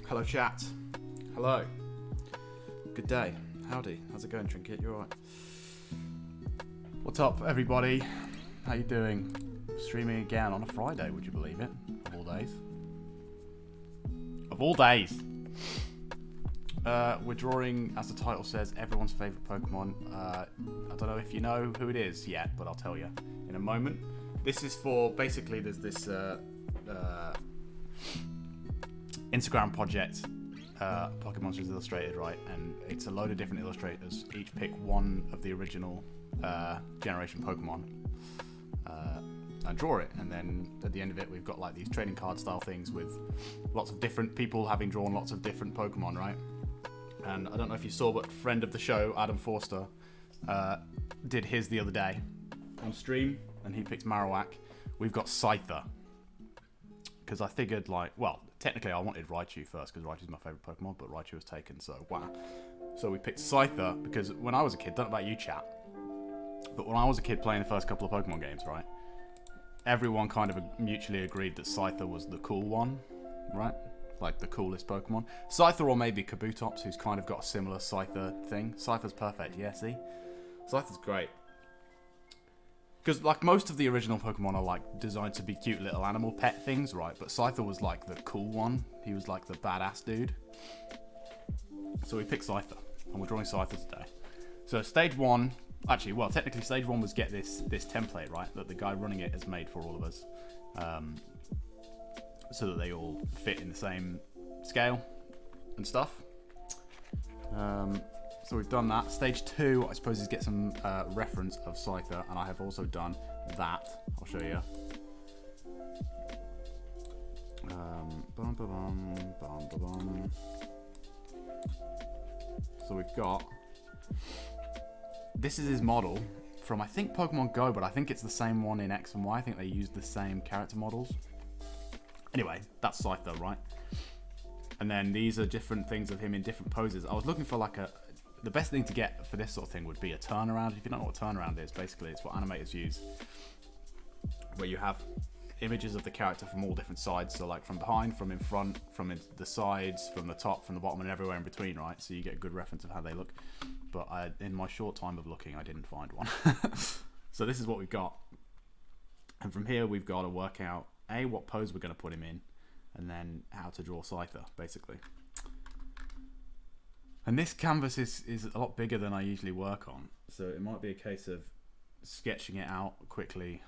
Hello chat. Hello. Good day. Howdy. How's it going, Trinket? You alright? What's up, everybody? How you doing? Streaming again on a Friday, would you believe it? Of all days. Of all days! We're drawing, as the title says, everyone's favourite Pokemon. I don't know if you know who it is yet, but I'll tell you in a moment. This is for, basically, there's this Instagram project, Pocket Monsters Illustrated, right? And it's a load of different illustrators. Each pick one of the original generation Pokemon and draw it. And then at the end of it, we've got like these trading card style things with lots of different people having drawn lots of different Pokemon, right? And I don't know if you saw, but friend of the show, Adam Forster, did his the other day on stream, and he picked Marowak. We've got Scyther. Because I figured, like, well, technically I wanted Raichu first, because Raichu's my favourite Pokemon, but Raichu was taken, so wow. So we picked Scyther, because when I was a kid, don't know about you, chat, but when I was a kid playing the first couple of Pokemon games, right, everyone kind of mutually agreed that Scyther was the cool one, right? Like, the coolest Pokemon. Scyther or maybe Kabutops, who's kind of got a similar Scyther thing. Scyther's perfect, yeah, see? Scyther's great. Because, like, most of the original Pokemon are, like, designed to be cute little animal pet things, right? But Scyther was, like, the cool one. He was, like, the badass dude. So we picked Scyther, and we're drawing Scyther today. So stage one, actually, well, technically stage one was get this template, right? That the guy running it has made for all of us. So that they all fit in the same scale and stuff. So we've done that. Stage 2, I suppose, is get some reference of Scyther, and I have also done that. I'll show you. So we've got... This is his model from, I think, Pokemon Go, but I think it's the same one in X and Y. I think they used the same character models. Anyway, that's Scyther, right? And then these are different things of him in different poses. I was looking for like a... The best thing to get for this sort of thing would be a turnaround. If you don't know what a turnaround is, basically it's what animators use. Where you have images of the character from all different sides. So like from behind, from in front, from the sides, from the top, from the bottom, and everywhere in between, right? So you get a good reference of how they look. But in my short time of looking, I didn't find one. So this is what we've got. And from here, we've got to work out, A, what pose we're going to put him in, and then how to draw Scyther, basically. And this canvas is a lot bigger than I usually work on. So it might be a case of sketching it out quickly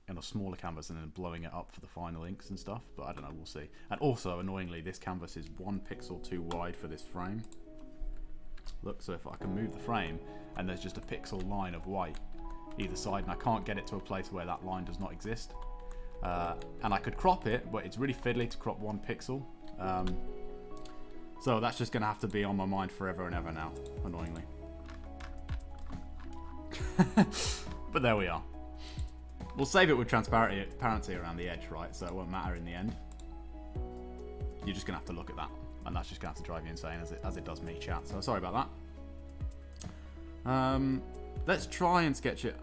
in a smaller canvas and then blowing it up for the final inks and stuff. But I don't know, we'll see. And also, annoyingly, this canvas is 1 pixel too wide for this frame. Look, so if I can move the frame and there's just a pixel line of white either side, and I can't get it to a place where that line does not exist. And I could crop it, but it's really fiddly to crop 1 pixel. So that's just going to have to be on my mind forever and ever now, annoyingly. But there we are. We'll save it with transparency around the edge, right? So it won't matter in the end. You're just going to have to look at that. And that's just going to have to drive you insane as it does me, chat. So sorry about that. Let's try and sketch it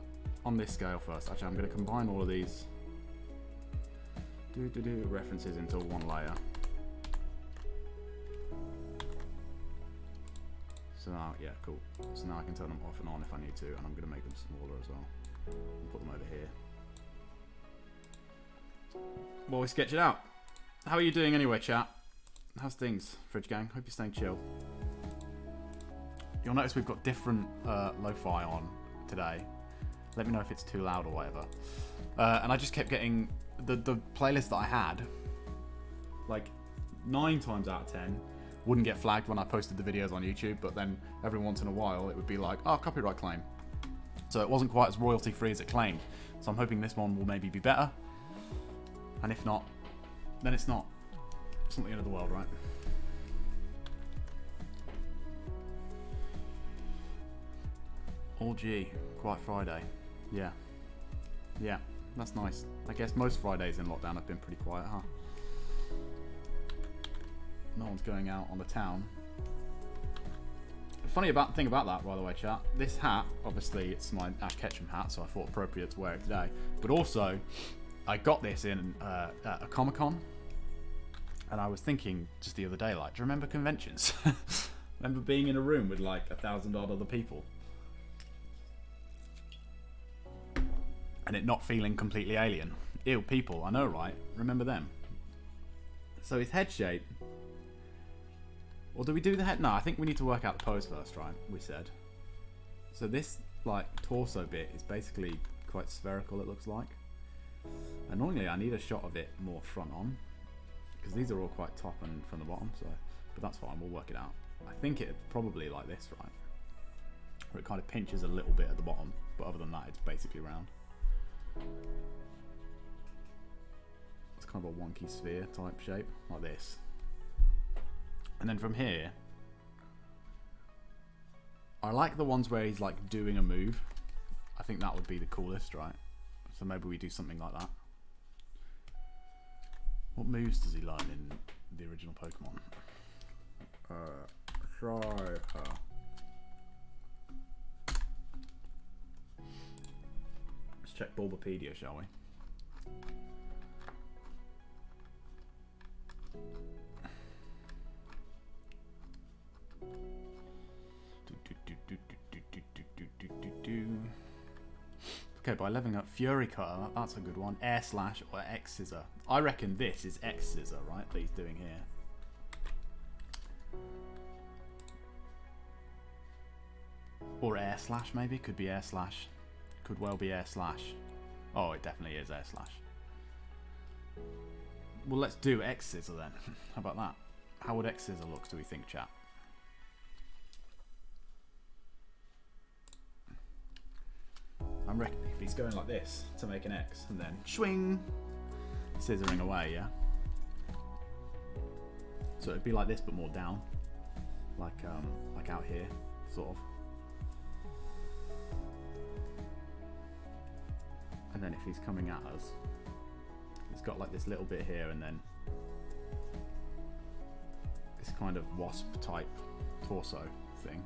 on this scale first. Actually, I'm going to combine all of these references into one layer. So now, yeah, cool. So now I can turn them off and on if I need to, and I'm going to make them smaller as well. And put them over here. While we sketch it out. How are you doing anyway, chat? How's things, Fridge Gang? Hope you're staying chill. You'll notice we've got different lo-fi on today. Let me know if it's too loud or whatever. And I just kept getting the playlist that I had, like 9 times out of 10, wouldn't get flagged when I posted the videos on YouTube, but then every once in a while it would be like, oh, copyright claim. So it wasn't quite as royalty free as it claimed. So I'm hoping this one will maybe be better. And if not, then it's not. It's not the end of the world, right? All G, Quiet Friday. Yeah. Yeah, that's nice. I guess most Fridays in lockdown have been pretty quiet, huh? No one's going out on the town. Funny thing about that, by the way, chat. This hat, obviously, it's my Ash Ketchum hat, so I thought appropriate to wear it today. But also, I got this in at a Comic-Con, and I was thinking just the other day, like, do you remember conventions? Remember being in a room with like 1,000 odd other people, and it not feeling completely alien. Ew, people, I know, right? Remember them? So his head shape. Or do we do the head? No, I think we need to work out the pose first, right? We said. So this, like, torso bit is basically quite spherical, it looks like. And normally I need a shot of it more front on, because these are all quite top and from the bottom, so. But that's fine, we'll work it out. I think it's probably like this, right? Where it kind of pinches a little bit at the bottom, but other than that, it's basically round. It's kind of a wonky sphere type shape, like this. And then from here, I like the ones where he's like doing a move. I think that would be the coolest, right? So maybe we do something like that. What moves does he learn in the original Pokemon? Scyther. Let's check Bulbapedia, shall we? Okay, by leveling up Fury Cutter, that's a good one. Air Slash or X Scissor. I reckon this is X Scissor, right? That he's doing here. Or Air Slash, maybe? Could be Air Slash. Could well be Air Slash. Oh, it definitely is Air Slash. Well, let's do X Scissor then. How about that? How would X Scissor look, do we think, chat? I'm reckoning if he's going like this to make an X and then swing, scissoring away, yeah? So it'd be like this but more down. Like out here, sort of. And then if he's coming at us, he's got like this little bit here and then this kind of wasp type torso thing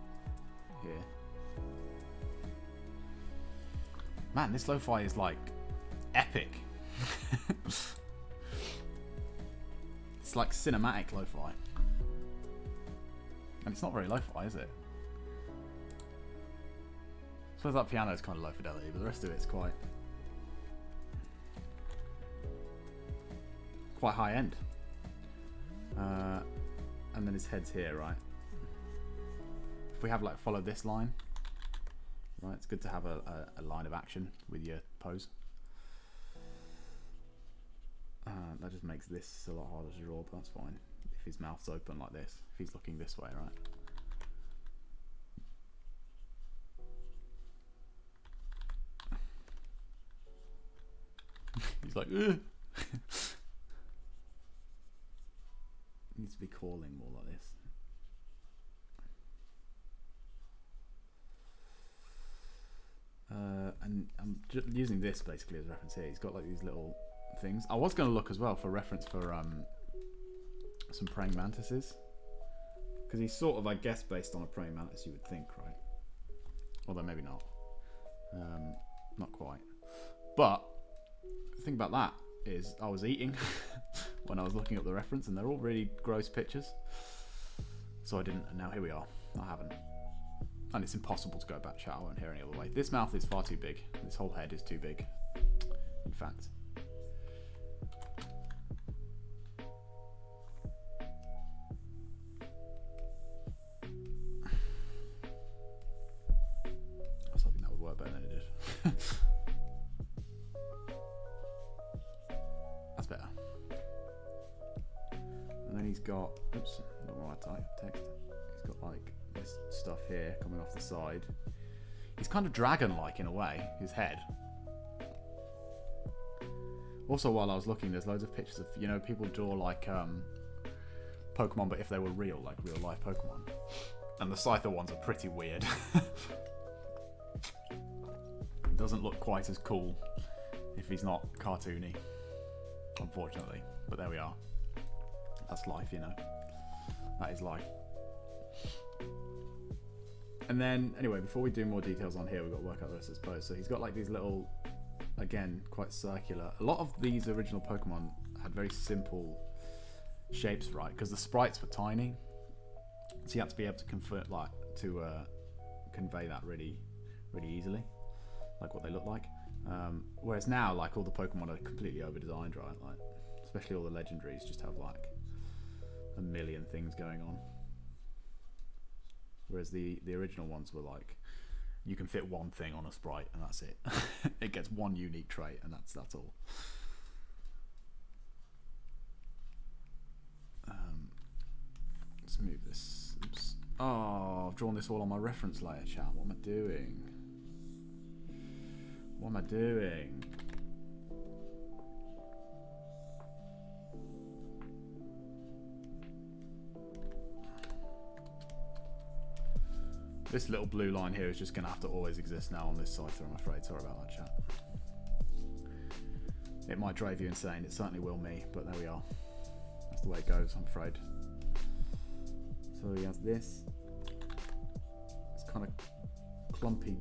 here. Man, this lo-fi is like epic. It's like cinematic lo-fi. And it's not very lo-fi, is it? I suppose that piano is kind of low fidelity, but the rest of it's quite high end. And then his head's here, right? If we have like follow this line, right? It's good to have a line of action with your pose. That just makes this a lot harder to draw, but that's fine. If his mouth's open like this, if he's looking this way, right? He's like, ugh. Needs to be calling more like this. And I'm just using this basically as a reference here. He's got like these little things. I was going to look as well for reference for some praying mantises, because he's sort of, I guess, based on a praying mantis, you would think, right? Although maybe not. Not quite. But the thing about that is I was eating when I was looking up the reference, and they're all really gross pictures. So I didn't, and now here we are. I haven't. And it's impossible to go back chat. I won't hear any other way. This mouth is far too big. This whole head is too big, in fact. I was hoping that would work better than it did. That's better. And then he's got, oops, not the right type text. He's got like this stuff here coming off the side. He's kind of dragon-like in a way, his head. Also, while I was looking, there's loads of pictures of, you know, people draw like Pokemon, but if they were real, like real life Pokemon. And the Scyther ones are pretty weird. It doesn't look quite as cool if he's not cartoony, unfortunately. But there we are. That's life, you know. That is life. And then, anyway, before we do more details on here, we've got to work out the rest of his pose. So he's got like these little, again, quite circular. A lot of these original Pokemon had very simple shapes, right? Because the sprites were tiny. So you had to be able to convey that really, really easily, like what they look like. Whereas now, like all the Pokemon are completely over-designed, right? Like, especially all the legendaries just have like a million things going on. Whereas the original ones were like, you can fit one thing on a sprite and that's it. It gets one unique trait and that's all. Let's move this. Oops. Oh, I've drawn this all on my reference layer, chat. What am I doing? What am I doing? This little blue line here is just going to have to always exist now on this Scyther, I'm afraid. Sorry about that, chat. It might drive you insane. It certainly will me, but there we are. That's the way it goes, I'm afraid. So he has this. It's kind of clumpy,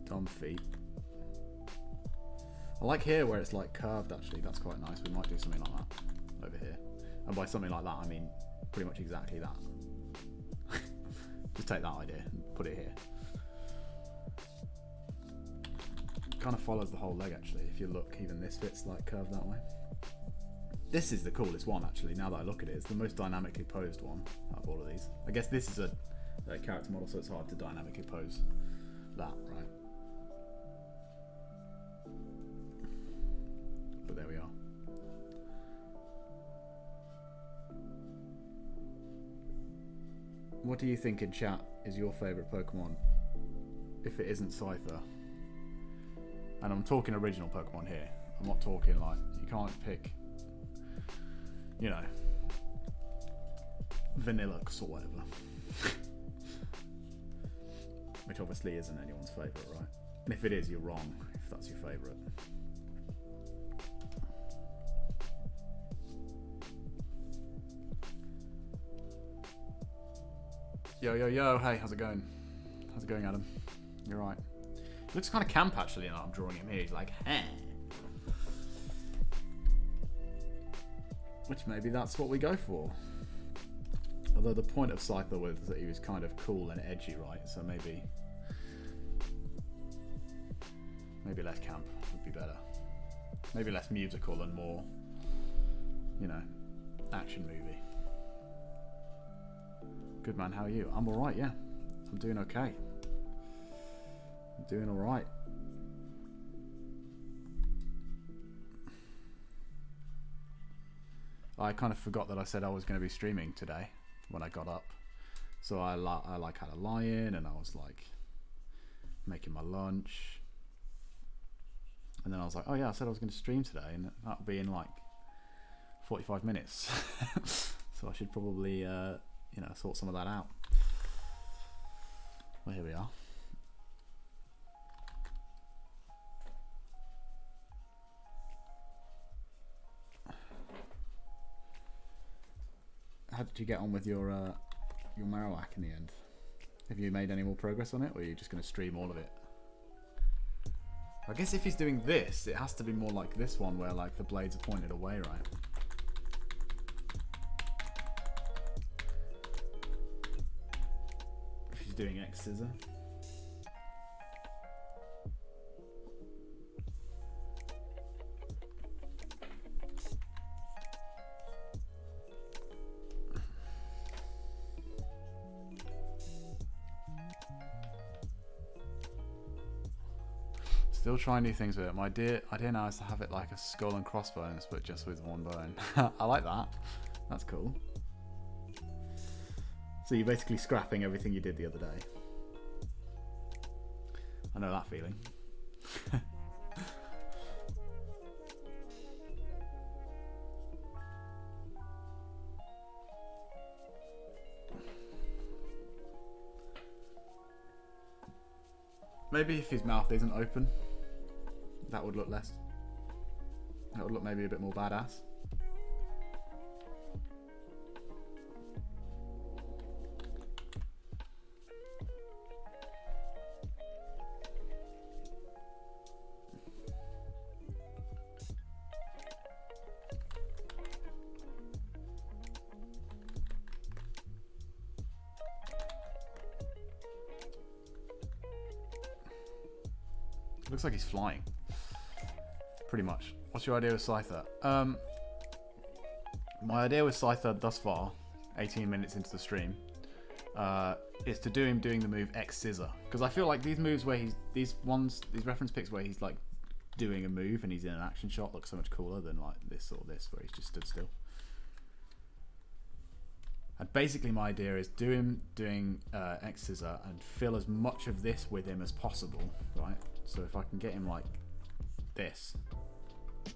dumb feet. I like here where it's like curved, actually. That's quite nice. We might do something like that over here. And by something like that, I mean pretty much exactly that. Just take that idea and put it here. Kind of follows the whole leg, actually. If you look, even this fits like curved that way. This is the coolest one, actually, now that I look at it. It's the most dynamically posed one out of all of these. I guess this is a character model, so it's hard to dynamically pose that, right? But there we are. What do you think in chat is your favourite Pokemon if it isn't Scyther? And I'm talking original Pokemon here. I'm not talking like, you can't pick, you know, Vanillux or whatever. Which obviously isn't anyone's favourite, right? And if it is, you're wrong, if that's your favourite. Yo, yo, yo, hey, how's it going? How's it going, Adam? You're right. He looks kind of camp, actually, now I'm drawing him here. He's like, hey. Which maybe that's what we go for. Although the point of Scyther was that he was kind of cool and edgy, right? So maybe less camp would be better. Maybe less musical and more, you know, action movie. Good man, how are you? I'm alright, yeah. I'm doing okay. I'm doing alright. I kind of forgot that I said I was going to be streaming today when I got up. So I like had a lie in and I was like making my lunch. And then I was like, oh yeah, I said I was going to stream today and that'll be in like 45 minutes. So I should probably, you know, sort some of that out. Well, here we are. How did you get on with your Marowak in the end? Have you made any more progress on it, or are you just going to stream all of it? I guess if he's doing this, it has to be more like this one, where like the blades are pointed away, right? If he's doing X Scyther. Still trying new things with it. My idea now is to have it like a skull and crossbones, but just with one bone. I like that. That's cool. So you're basically scrapping everything you did the other day. I know that feeling. Maybe if his mouth isn't open, that would look less. That would look maybe a bit more badass. Looks like he's flying. Pretty much. What's your idea with Scyther? My idea with Scyther thus far, 18 minutes into the stream, is to do him doing the move X Scissor. Because I feel like these moves where these reference pics where he's like doing a move and he's in an action shot look so much cooler than like this or this where he's just stood still. And basically my idea is do him doing X Scissor and fill as much of this with him as possible, right? So if I can get him like this,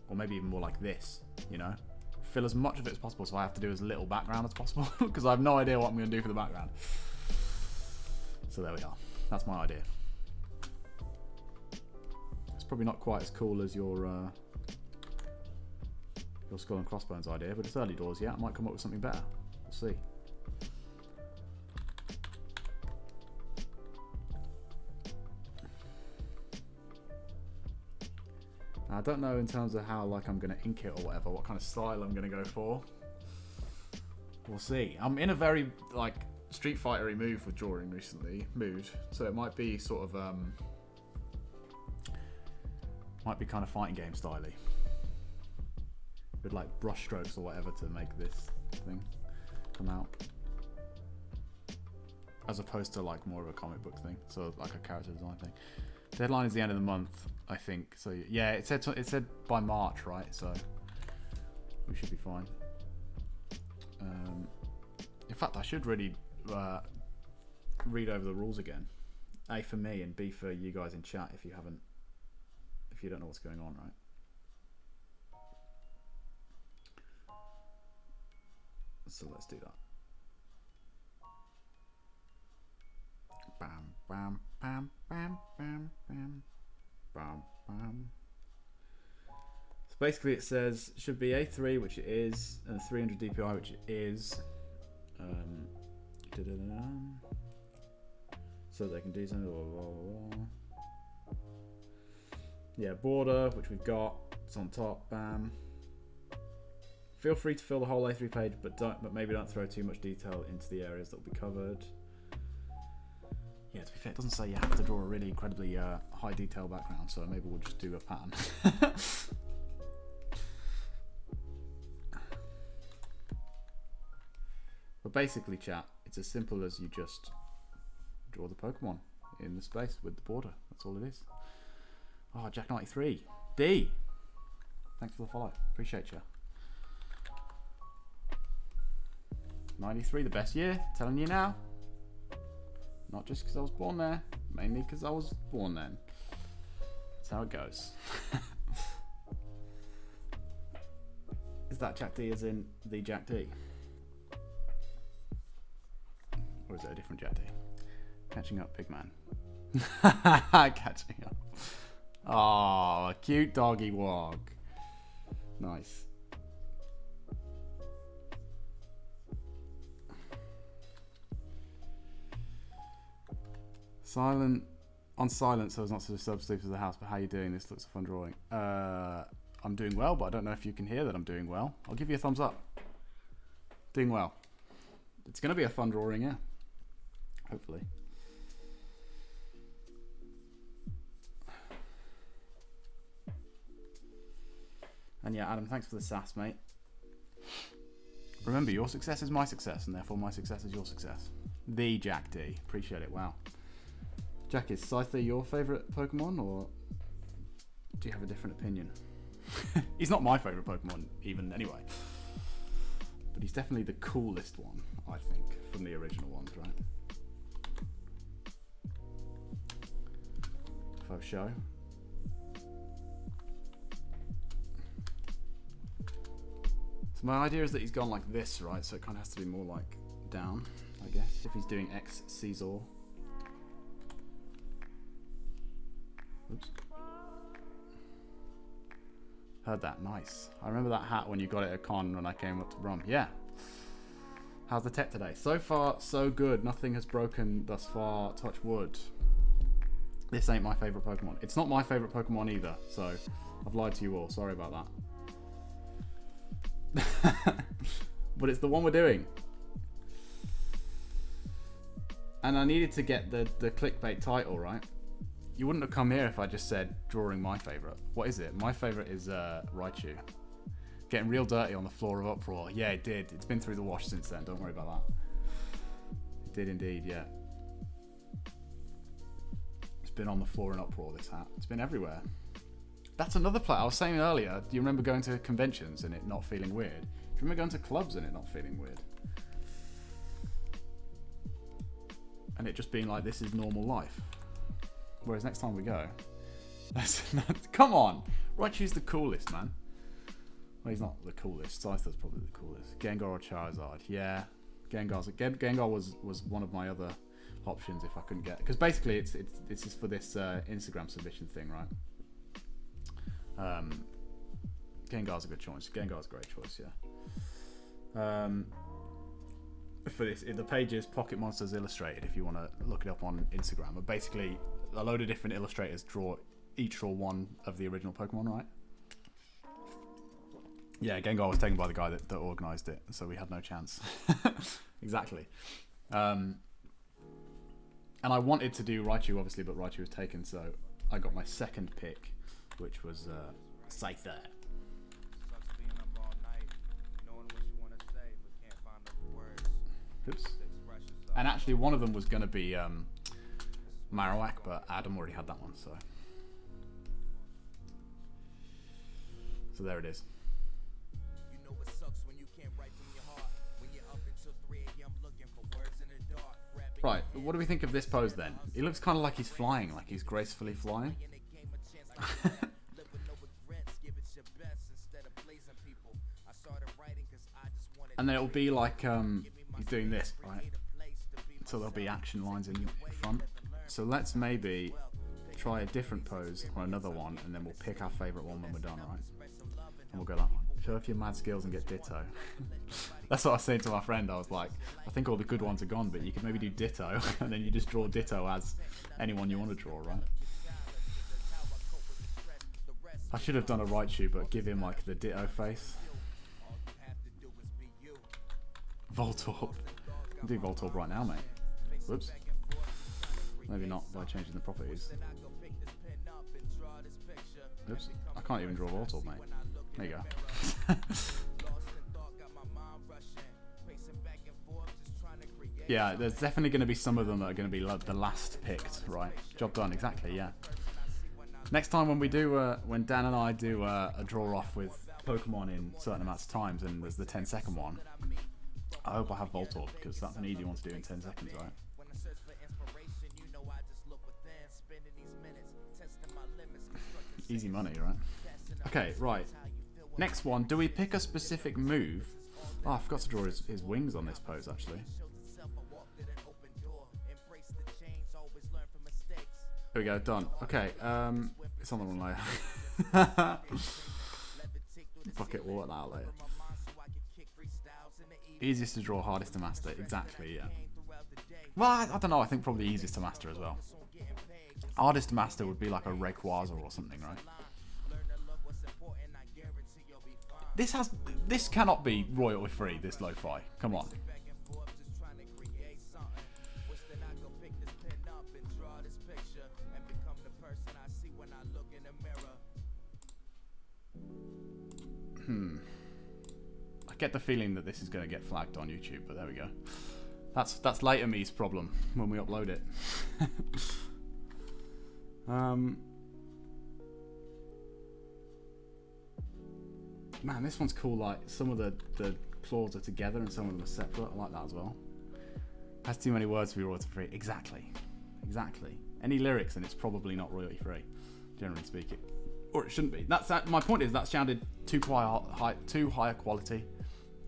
or maybe even more like this, you know? Fill as much of it as possible so I have to do as little background as possible, because I have no idea what I'm going to do for the background. So there we are. That's my idea. It's probably not quite as cool as your skull and crossbones idea, but it's early doors yet. I might come up with something better. We'll see. I don't know in terms of how like I'm going to ink it or whatever, what kind of style I'm going to go for. We'll see. I'm in a very like Street Fighter-y move with drawing recently, so it might be sort of might be kind of fighting game styly, with like brush strokes or whatever to make this thing come out, as opposed to like more of a comic book thing, so like a character design thing. Deadline is the end of the month, I think. So yeah, it said by March, right? So we should be fine. In fact, I should really read over the rules again. A for me and B for you guys in chat if you you don't know what's going on, right? So let's do that. Bam, bam, bam, bam, bam, bam, bam, bam. So basically it says should be A3, which it is, and 300 DPI, which it is. So they can do something. Yeah, border, which we've got. It's on top. Bam. Feel free to fill the whole A3 page, but maybe don't throw too much detail into the areas that will be covered. Yeah, to be fair, it doesn't say you have to draw a really incredibly high detail background, so maybe we'll just do a pattern. But basically, chat, it's as simple as you just draw the Pokemon in the space with the border. That's all it is. Oh, Jack93. D! Thanks for the follow. Appreciate you. 93, the best year. Telling you now. Not just because I was born there. Mainly because I was born then. That's how it goes. Is that Jack D as in the Jack D? Or is it a different Jack D? Catching up, big man. Catching up. Oh, a cute doggy wog. Nice. Silent on silent, so as not to substitute for the house. But how are you doing? This looks a fun drawing. I'm doing well, but I don't know if you can hear that I'm doing well. I'll give you a thumbs up. Doing well. It's going to be a fun drawing, yeah. Hopefully. And yeah, Adam, thanks for the sass, mate. Remember, your success is my success, and therefore my success is your success. The Jack D. Appreciate it. Wow. Jack, is Scyther your favourite Pokemon, or do you have a different opinion? He's not my favourite Pokemon, even anyway. But he's definitely the coolest one, I think, from the original ones, right? Faux show. So my idea is that he's gone like this, right? So it kind of has to be more like down, I guess, if he's doing X Caesar. Oops. Heard that, nice. I remember that hat when you got it at con when I came up to Brum. Yeah. How's the tech today? So far, so good. Nothing has broken thus far. Touch wood. This ain't my favourite Pokemon. It's not my favourite Pokemon either, so I've lied to you all. Sorry about that. But it's the one we're doing. And I needed to get the clickbait title, right? You wouldn't have come here if I just said drawing my favourite. What is it? My favourite is Raichu. Getting real dirty on the floor of Uproar. Yeah, it did. It's been through the wash since then. Don't worry about that. It did indeed, yeah. It's been on the floor in Uproar, this hat. It's been everywhere. That's another play. I was saying earlier, do you remember going to conventions and it not feeling weird? Do you remember going to clubs and it not feeling weird? And it just being like, this is normal life. Whereas next time we go, come on, Raichu's the coolest, man. Well, he's not the coolest. Scyther's probably the coolest. Gengar or Charizard, yeah. Gengar was one of my other options if I couldn't get, because basically it's just for this Instagram submission thing, right? Gengar's a good choice. Gengar's a great choice, yeah. For this, the page is Pocket Monsters Illustrated if you want to look it up on Instagram. But basically, a load of different illustrators each draw one of the original Pokemon, right? Yeah, Gengar was taken by the guy that organised it, so we had no chance. Exactly. And I wanted to do Raichu, obviously, but Raichu was taken, so I got my second pick, which was Scyther. Oops. And actually, one of them was going to be Marowak, but Adam already had that one, so there it is. You know it sucks when you can't write from your heart. When you're up until 3 a.m. looking for words in the dark. Right, what do we think of this pose then? He looks kind of like he's flying, like he's gracefully flying. And then it'll be like he's doing this, right? So there'll be action lines in front. So let's maybe try a different pose on another one, and then we'll pick our favourite one when we're done, right? And we'll go that one. Show off your mad skills and get ditto. That's what I was saying to my friend. I was like, I think all the good ones are gone, but you could maybe do ditto, and then you just draw ditto as anyone you want to draw, right? I should have done a right shoe, but give him like the ditto face. Voltorb. I'll do Voltorb right now, mate. Whoops. Maybe not by changing the properties. Oops. I can't even draw Voltorb, mate. There you go. Yeah, there's definitely going to be some of them that are going to be the last picked, right? Job done, exactly, yeah. Next time when we do, when Dan and I do a draw off with Pokemon in certain amounts of times, and there's the 10-second one, I hope I have Voltorb, because that's an easy one to do in 10 seconds, right? Easy money, right? Okay, right. Next one, do we pick a specific move? Oh, I forgot to draw his wings on this pose, actually. There we go, done. Okay, it's on the wrong layer. Fuck it, we'll work that out later. Easiest to draw, hardest to master. Exactly, yeah. Well, I don't know, I think probably easiest to master as well. Hardest to master would be like a Rayquaza or something, right? This cannot be royalty free, this lo-fi. Come on. I get the feeling that this is going to get flagged on YouTube, but there we go. That's later me's problem when we upload it. Man, this one's cool. Like some of the claws are together and some of them are separate. I like that as well. Has too many words to be royalty free. Exactly. Any lyrics and it's probably not royalty free, generally speaking, or it shouldn't be. My point is that sounded too higher quality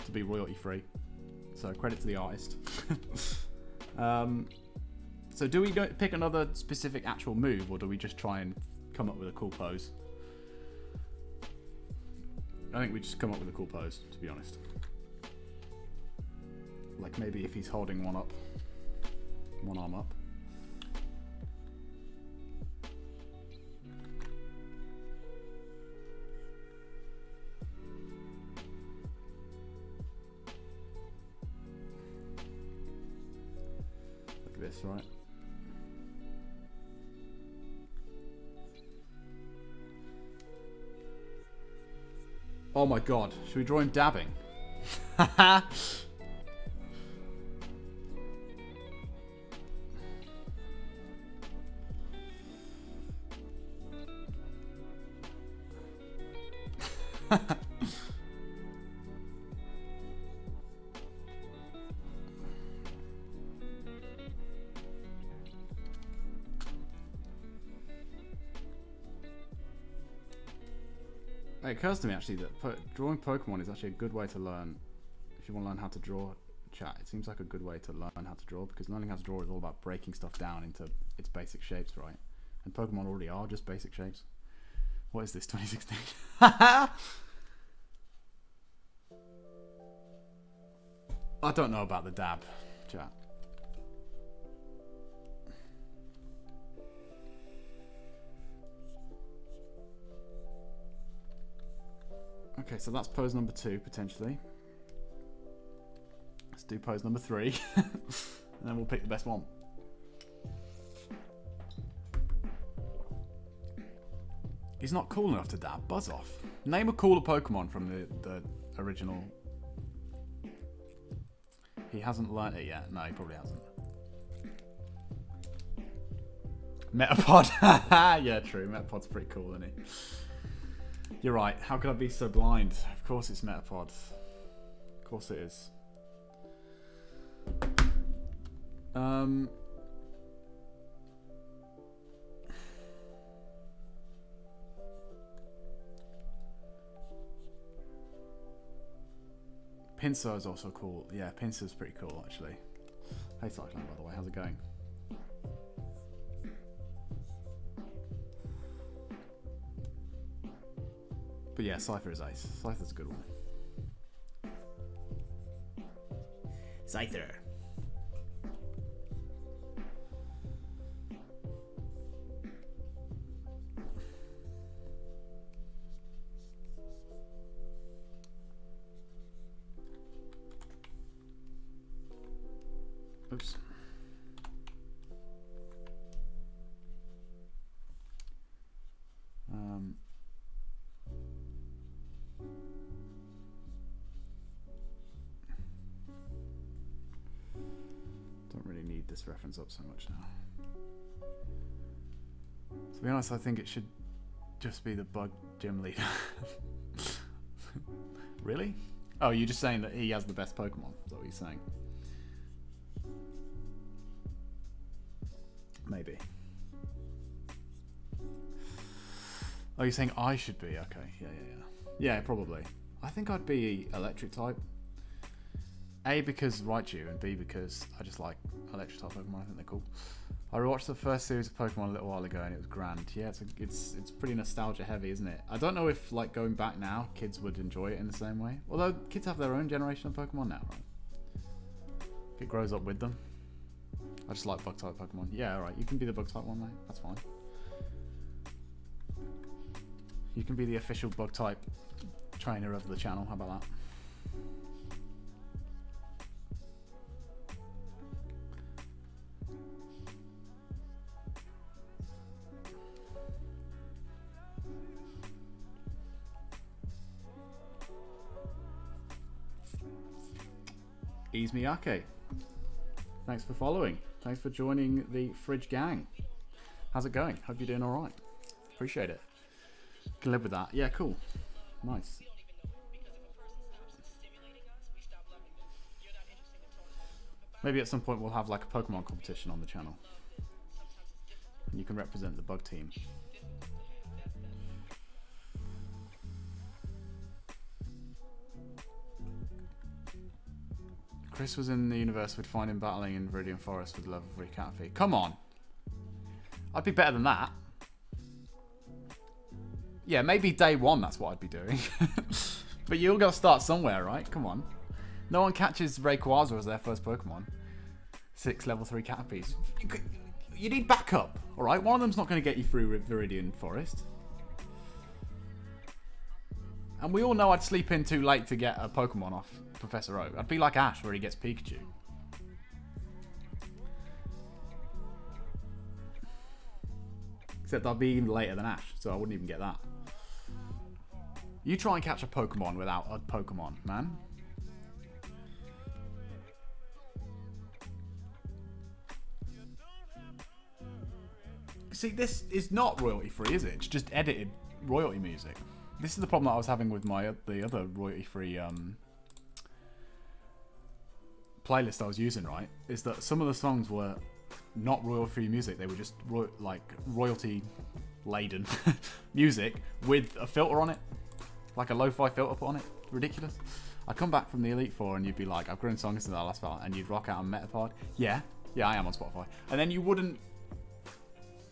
to be royalty free. So credit to the artist. So do we pick another specific actual move, or do we just try and come up with a cool pose? I think we just come up with a cool pose, to be honest. Like maybe if he's holding one arm up. Like this, right? Oh my god, should we draw him dabbing? It occurs to me actually that drawing Pokemon is actually a good way to learn. If you want to learn how to draw, chat, it seems like a good way to learn how to draw, because learning how to draw is all about breaking stuff down into its basic shapes, right? And Pokemon already are just basic shapes. What is this, 2016? I don't know about the dab, chat. Okay, so that's pose number 2, potentially. Let's do pose number 3. And then we'll pick the best one. He's not cool enough to dab. Buzz off. Name a cooler Pokemon from the original. He hasn't learnt it yet. No, he probably hasn't. Metapod. Yeah, true. Metapod's pretty cool, isn't he? You're right. How could I be so blind? Of course it's Metapod. Of course it is. Pinsir is also cool. Yeah, Pinsir's pretty cool, actually. Hey, Cyclone, by the way. How's it going? But yeah, Scyther is ace. Scyther's a good one. Scyther. Oops. Don't really need this reference up so much now. To be honest, I think it should just be the bug gym leader. Really? Oh, you're just saying that he has the best Pokemon. Is that what you're saying? Maybe. Oh, you're saying I should be? Okay. Yeah. Yeah, probably. I think I'd be electric type. A, because Raichu, and B, because I just like electric type Pokemon. I think they're cool. I rewatched the first series of Pokemon a little while ago, and it was grand. Yeah, it's pretty nostalgia heavy, isn't it? I don't know if, like, going back now, kids would enjoy it in the same way. Although kids have their own generation of Pokemon now, right? It grows up with them. I just like bug type Pokemon. Yeah, alright. You can be the bug type one, mate. That's fine. You can be the official bug type trainer of the channel. How about that? Ease Miyake. Thanks for following. Thanks for joining the Fridge Gang. How's it going? Hope you're doing alright. Appreciate it. Can live with that. Yeah, cool. Nice. Maybe at some point we'll have like a Pokemon competition on the channel. And you can represent the bug team. Chris was in the universe we'd find him battling in Viridian Forest with level 3 Caterpie. Come on! I'd be better than that. Yeah, maybe day one that's what I'd be doing. But you all gotta start somewhere, right? Come on. No one catches Rayquaza as their first Pokemon. 6 level 3 Caterpies. You need backup, alright? One of them's not gonna get you through Viridian Forest. And we all know I'd sleep in too late to get a Pokemon off Professor Oak. I'd be like Ash, where he gets Pikachu. Except I'd be even later than Ash, so I wouldn't even get that. You try and catch a Pokemon without a Pokemon, man. See, this is not royalty free, is it? It's just edited royalty music. This is the problem that I was having with the other royalty free playlist I was using, right? Is that some of the songs were not royalty free music. They were just royalty laden music with a filter on it, like a lo-fi filter put on it. Ridiculous. I come back from the Elite Four and you'd be like, I've grown songs since that last part, and you'd rock out on Metapod. Yeah, I am on Spotify. And then you wouldn't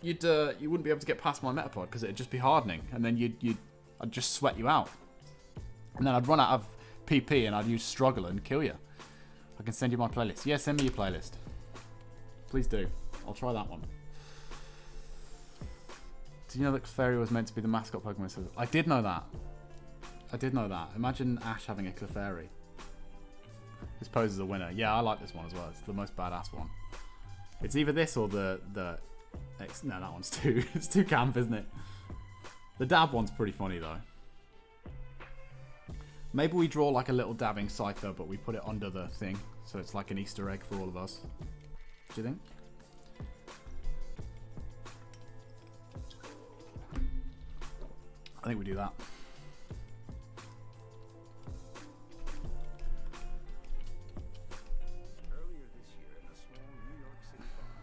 be able to get past my Metapod because it'd just be hardening, and then I'd just sweat you out, and then I'd run out of PP and I'd use Struggle and kill you. I can send you my playlist. Yeah, send me your playlist. Please do. I'll try that one. Did you know that Clefairy was meant to be the mascot Pokemon? I did know that. Imagine Ash having a Clefairy. This poses a winner. Yeah, I like this one as well. It's the most badass one. It's either this or the no, that one's too. It's too camp, isn't it? The dab one's pretty funny though. Maybe we draw like a little dabbing Scyther, but we put it under the thing, so it's like an Easter egg for all of us. Do you think? I think we do that. Earlier this year, in a small New York City bar.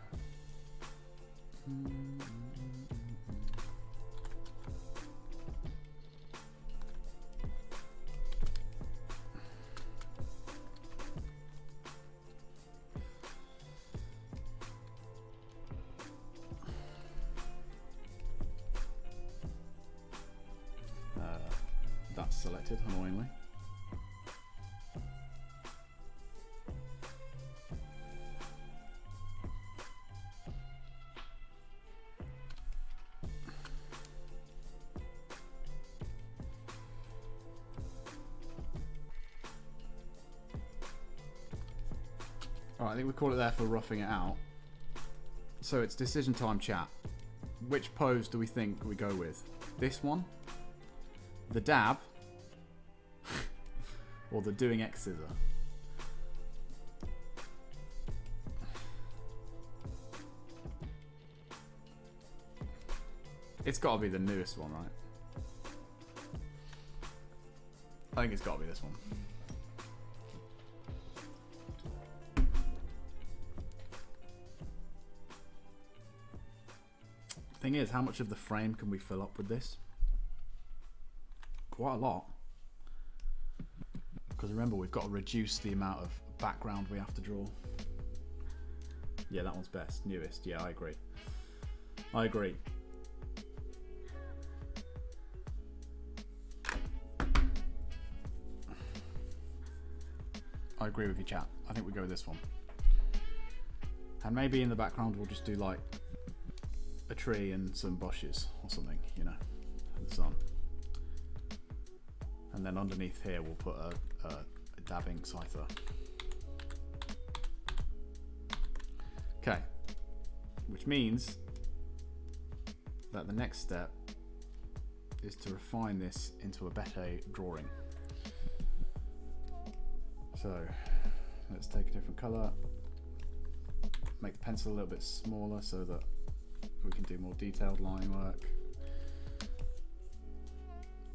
selected, annoyingly. Alright, I think we call it there for roughing it out. So it's decision time, chat. Which pose do we think we go with? This one? The dab? Or the doing X scissor? It's got to be the newest one, right? I think it's got to be this one. Thing is, how much of the frame can we fill up with this? Quite a lot. Because remember, we've got to reduce the amount of background we have to draw. Yeah, that one's best. Newest. Yeah, I agree. I agree. I agree with you, chat. I think we go with this one. And maybe in the background we'll just do like a tree and some bushes or something, you know, and the sun. And then underneath here we'll put a dabbing Scyther. Okay, which means that the next step is to refine this into a better drawing. So let's take a different colour, make the pencil a little bit smaller so that we can do more detailed line work.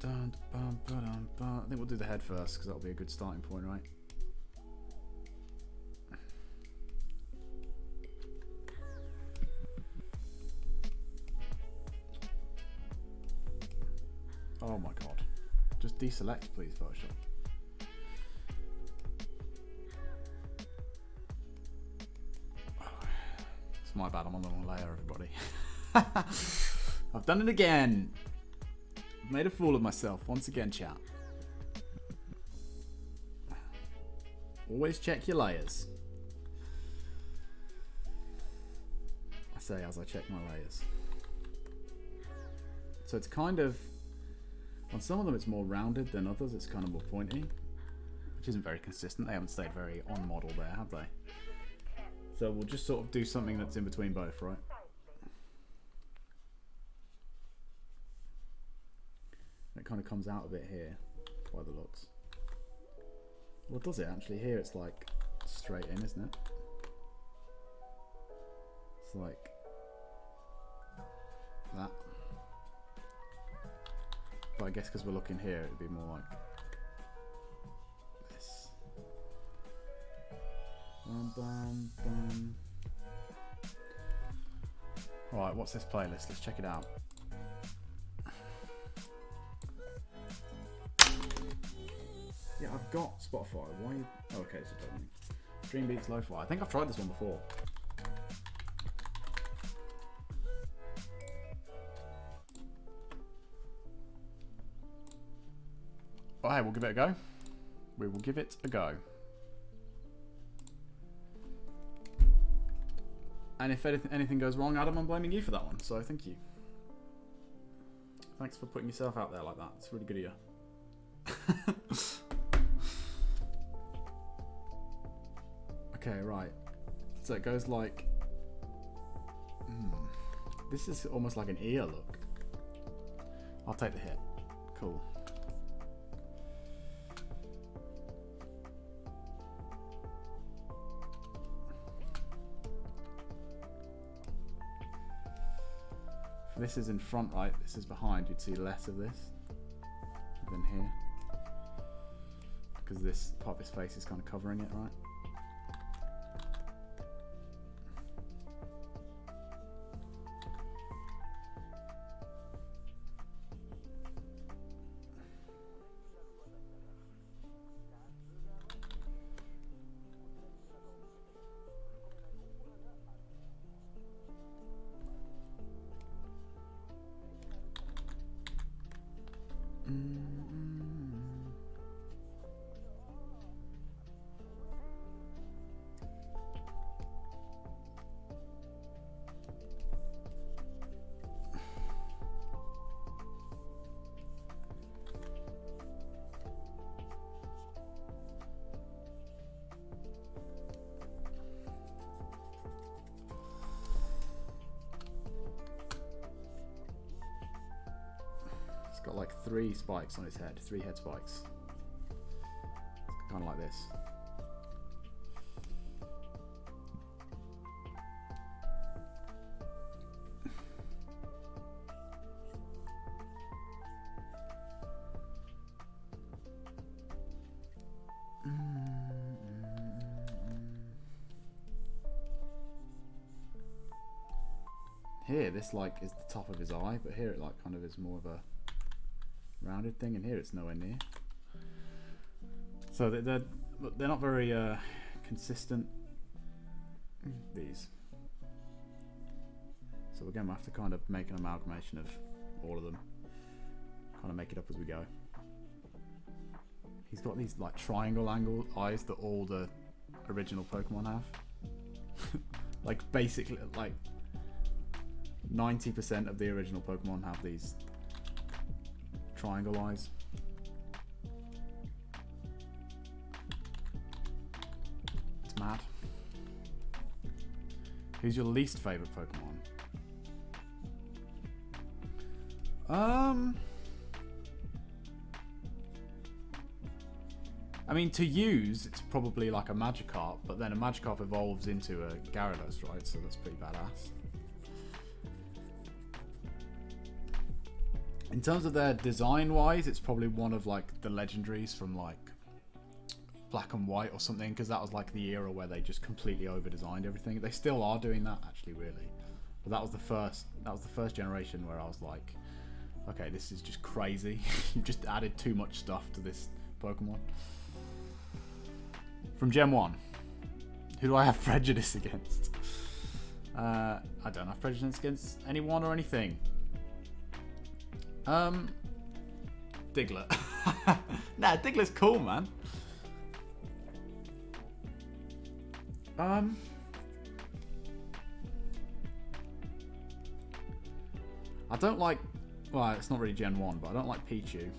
I think we'll do the head first because that'll be a good starting point, right? Oh my god. Just deselect, please, Photoshop. It's my bad, I'm on the wrong layer, everybody. I've done it again. I've made a fool of myself once again, chat. Always check your layers. I say as I check my layers. So it's kind of, on some of them it's more rounded than others, it's kind of more pointy, which isn't very consistent. They haven't stayed very on model there, have they? So we'll just sort of do something that's in between both, right? It kind of comes out a bit here by the looks. Well, does it actually? Here it's like straight in, isn't it? It's like that. But I guess because we're looking here, it'd be more like this. Bum, bum, bum. Alright, what's this playlist? Let's check it out. Yeah, I've got Spotify. Why? Oh, okay, so tell me. Dream Beats Lo-Fi. I think I've tried this one before. Oh, hey, we'll give it a go. We will give it a go. And if anything goes wrong, Adam, I'm blaming you for that one. So thank you. Thanks for putting yourself out there like that. It's really good of you. Okay, right. So it goes like... This is almost like an ear look. I'll take the hit. Cool. If this is in front, right? This is behind. You'd see less of this than here. Because this part of his face is kind of covering it, right? like 3 spikes on his head, 3 head spikes. Kind of like this. Here, this like is the top of his eye, but here it like kind of is more of a rounded thing, and here it's nowhere near. So they're not very consistent, these. So we're going to have to kind of make an amalgamation of all of them, kind of make it up as we go. He's got these like triangle angle eyes that all the original Pokemon have. Like basically like 90% of the original Pokemon have these triangle eyes. It's mad. Who's your least favorite Pokemon? I mean, to use, it's probably like a Magikarp, but then a Magikarp evolves into a Gyarados, right? So that's pretty badass. In terms of their design-wise, it's probably one of like the legendaries from like Black and White or something, because that was like the era where they just completely over-designed everything. They still are doing that, actually, really. But that was the first generation where I was like, okay, this is just crazy. You've just added too much stuff to this Pokemon. From Gen 1, who do I have prejudice against? I don't have prejudice against anyone or anything. Diglett. Nah, Diglett's cool, man. I don't like. Well, it's not really Gen 1, but I don't like Pichu.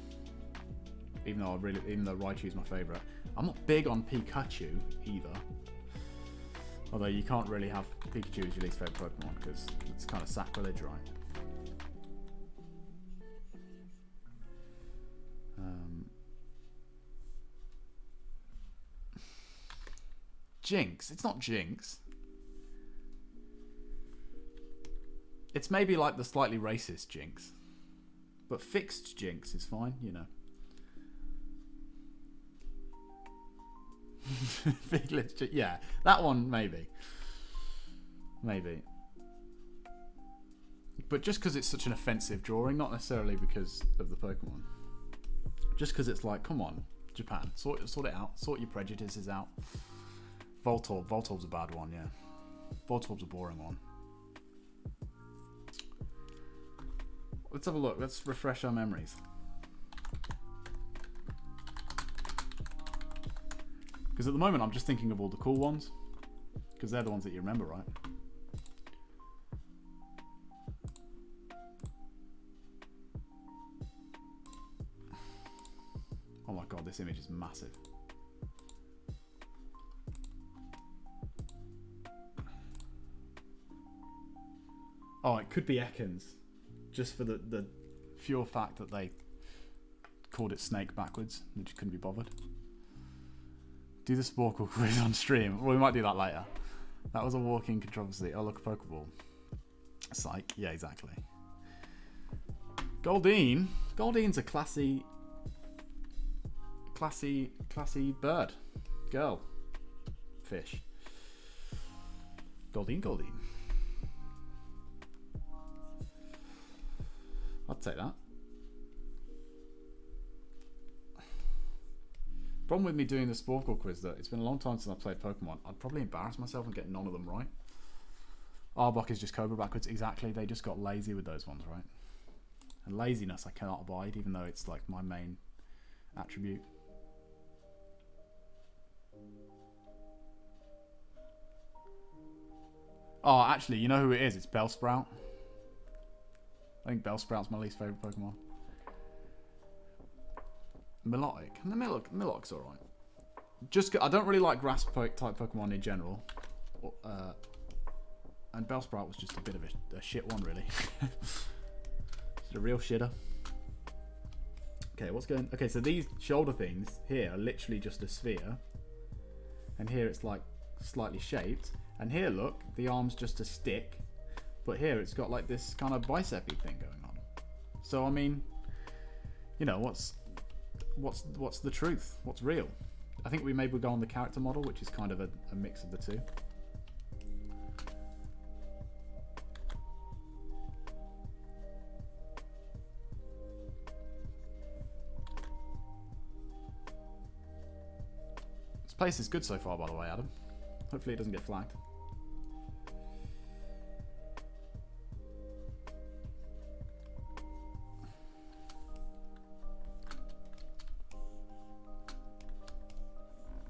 Even though Raichu's my favourite. I'm not big on Pikachu either. Although you can't really have Pikachu as your least favourite Pokemon because it's kind of sacrilege, right? Jinx. It's not Jinx. It's maybe like the slightly racist Jinx. But fixed Jinx is fine, you know. Yeah, that one maybe. Maybe. But just because it's such an offensive drawing, not necessarily because of the Pokemon. Just because it's like, come on, Japan, sort it out. Sort your prejudices out. Voltorb's a bad one, yeah. Voltorb's a boring one. Let's have a look. Let's refresh our memories. Because at the moment, I'm just thinking of all the cool ones. Because they're the ones that you remember, right? Oh my god, this image is massive. Oh, it could be Ekans. Just for the pure fact that they called it Snake backwards. They just couldn't be bothered. Do the Sporkle quiz on stream. Well, we might do that later. That was a walking controversy. Oh, look, a Pokeball. Psych. Yeah, exactly. Goldeen. Goldeen's a classy bird. Girl. Fish. Goldeen. I'd take that. Problem with me doing the Sporkle quiz, though, it's been a long time since I played Pokemon. I'd probably embarrass myself and get none of them right. Arbok is just Cobra backwards. Exactly. They just got lazy with those ones, right? And laziness I cannot abide, even though it's like my main attribute. Oh, actually, you know who it is? It's Bellsprout. I think Bellsprout's my least favourite Pokemon. Milotic. And the Miloc's alright. I don't really like grass type Pokemon in general. And Bellsprout was just a bit of a shit one, really. Just a real shitter. Okay, what's going... Okay, so these shoulder things here are literally just a sphere. And here it's like slightly shaped. And here, look, the arm's just a stick. But here it's got like this kind of bicep-y thing going on. So, I mean, you know, what's the truth? What's real? I think we maybe go on the character model, which is kind of a mix of the two. This place is good so far, by the way, Adam. Hopefully it doesn't get flagged.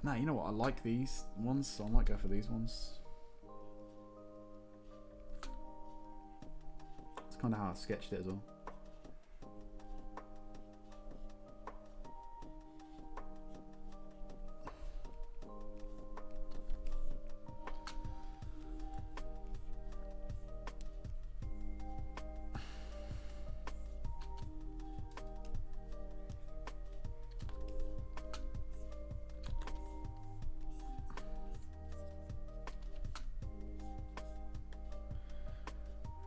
Nah, you know what? I like these ones, so I might go for these ones. It's kind of how I sketched it as well.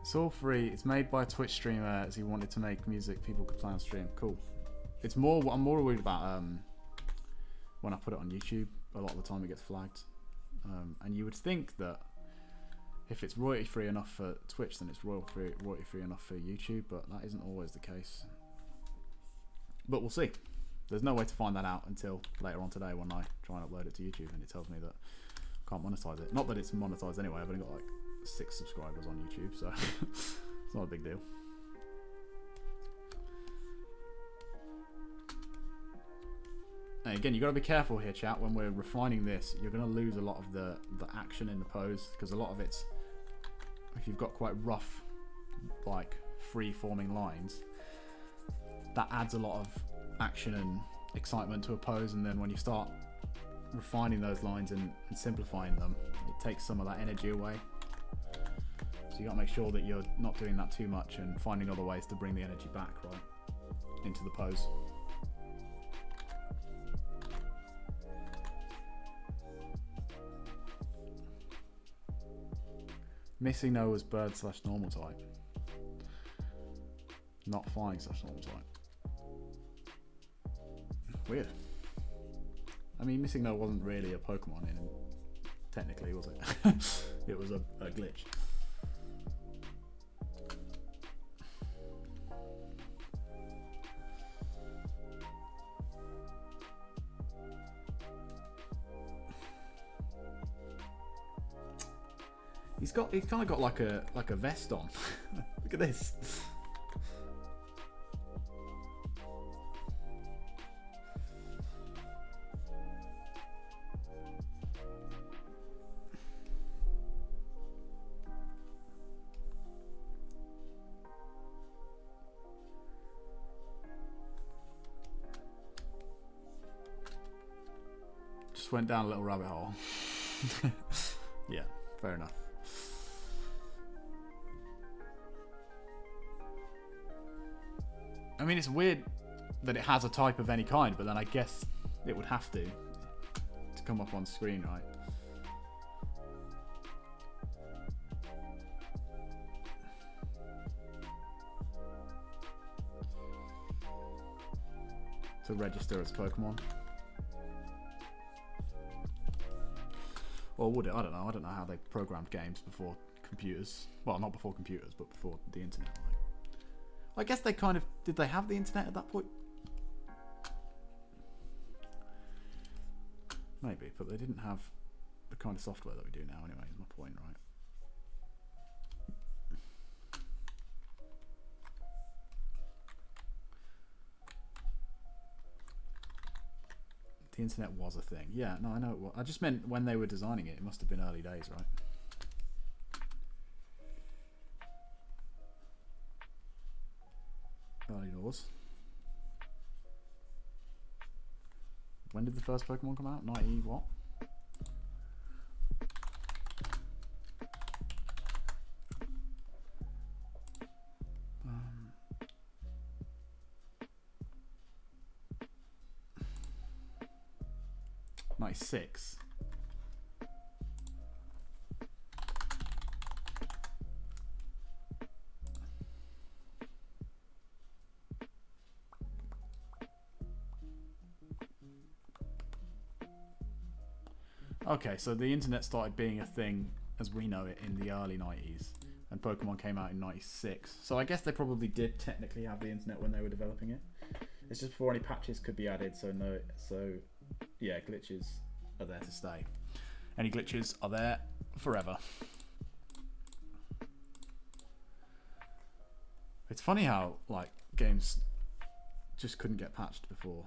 It's all free. It's made by a Twitch streamer as he wanted to make music people could play on stream. Cool. It's more. I'm more worried about when I put it on YouTube. A lot of the time it gets flagged, and you would think that if it's royalty free enough for Twitch, then it's royalty free enough for YouTube. But that isn't always the case. But we'll see. There's no way to find that out until later on today when I try and upload it to YouTube, and it tells me that I can't monetize it. Not that it's monetized anyway. I've only got like 6 subscribers on YouTube, so it's not a big deal. And again, you got to be careful here, chat. When we're refining this, you're going to lose a lot of the action in the pose, because a lot of it's, if you've got quite rough, like free-forming lines, that adds a lot of action and excitement to a pose, and then when you start refining those lines and simplifying them, it takes some of that energy away. So you got to make sure that you're not doing that too much and finding other ways to bring the energy back right into the pose. Missing no was bird / normal type. Not flying / normal type. Weird. I mean, missing no wasn't really a Pokemon in technically, was it? It was a glitch. He's kind of got like a vest on. Look at this. Just went down a little rabbit hole. Yeah, fair enough. I mean, it's weird that it has a type of any kind, but then I guess it would have to come up on screen, right? To register as Pokemon. Or would it? I don't know. I don't know how they programmed games before computers. Well, not before computers, but before the internet. I guess they kind of... Did they have the internet at that point? Maybe, but they didn't have the kind of software that we do now anyway, is my point, right? The internet was a thing. Yeah, no, I know it was. I just meant when they were designing it, it must have been early days, right? Early doors. When did the first Pokemon come out? 90 what? 96. Okay, so the internet started being a thing as we know it in the early 90s, and Pokemon came out in 96. So I guess they probably did technically have the internet when they were developing it. It's just before any patches could be added, so yeah, glitches are there to stay. Any glitches are there forever. It's funny how like games just couldn't get patched before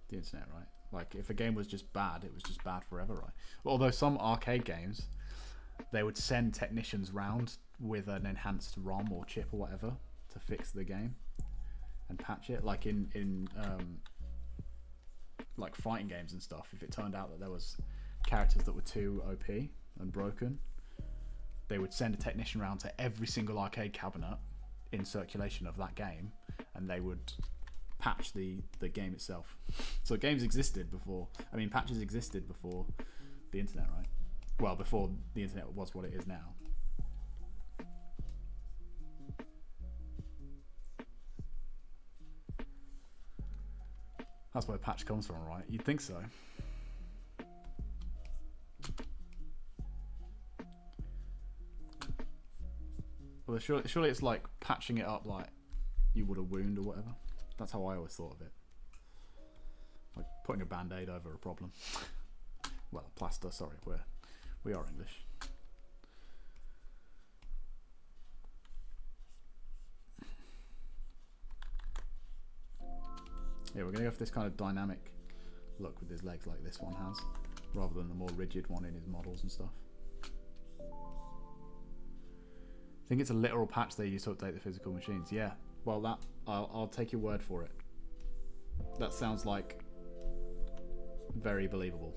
the internet, right? Like if a game was just bad, it was just bad forever, right? Although some arcade games, they would send technicians round with an enhanced ROM or chip or whatever to fix the game and patch it. Like in like fighting games and stuff, if it turned out that there was characters that were too OP and broken, they would send a technician around to every single arcade cabinet in circulation of that game, and they would patch the game itself. So games existed before, I mean patches existed before the internet, right? Well, before the internet was what it is now. That's where patch comes from, right? You'd think so. Well, surely it's like patching it up like you would a wound or whatever. That's how I always thought of it. Like putting a band-aid over a problem. Well, plaster, sorry, we are English. Yeah, we're going to go for this kind of dynamic look with his legs like this one has, rather than the more rigid one in his models and stuff. I think it's a literal patch they use to update the physical machines. Yeah, well that I'll take your word for it. That sounds like very believable.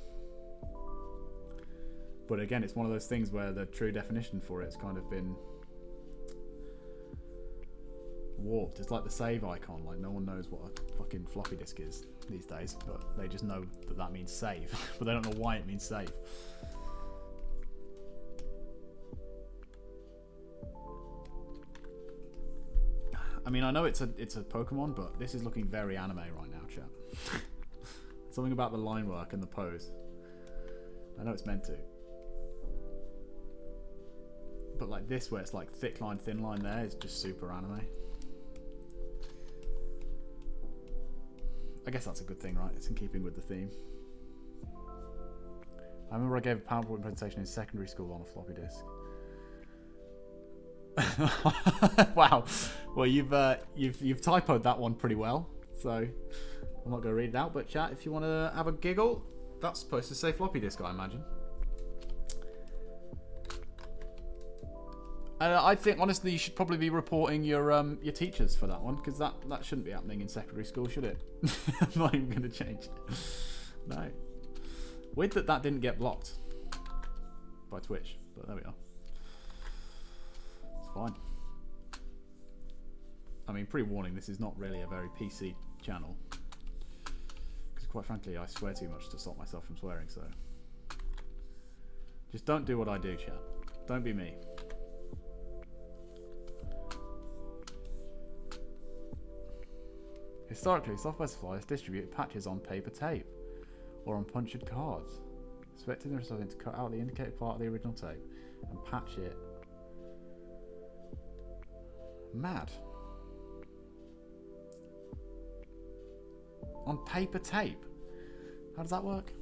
But again, it's one of those things where the true definition for it's kind of been warped. It's like the save icon. Like no one knows what a fucking floppy disk is these days, but they just know that that means save. But they don't know why it means save. I mean, I know it's a Pokemon, but this is looking very anime right now, chat. Something about the line work and the pose. I know it's meant to. But like this, where it's like thick line, thin line there, is just super anime. I guess that's a good thing, right? It's in keeping with the theme. I remember I gave a PowerPoint presentation in secondary school on a floppy disk. Wow. Well, you've typoed that one pretty well, so I'm not going to read it out. But chat, if you want to have a giggle, that's supposed to say floppy disk, I imagine. I think honestly, you should probably be reporting your teachers for that one, because that shouldn't be happening in secondary school, should it? I'm not even going to change it. No. Weird that didn't get blocked by Twitch, but there we are. It's fine. I mean, pre-warning, this is not really a very PC channel, because quite frankly, I swear too much to stop myself from swearing. So just don't do what I do, chat. Don't be me. Historically, software suppliers distribute patches on paper tape or on punctured cards, expecting the recipient to cut out the indicated part of the original tape and patch it. Mad. On paper tape? How does that work?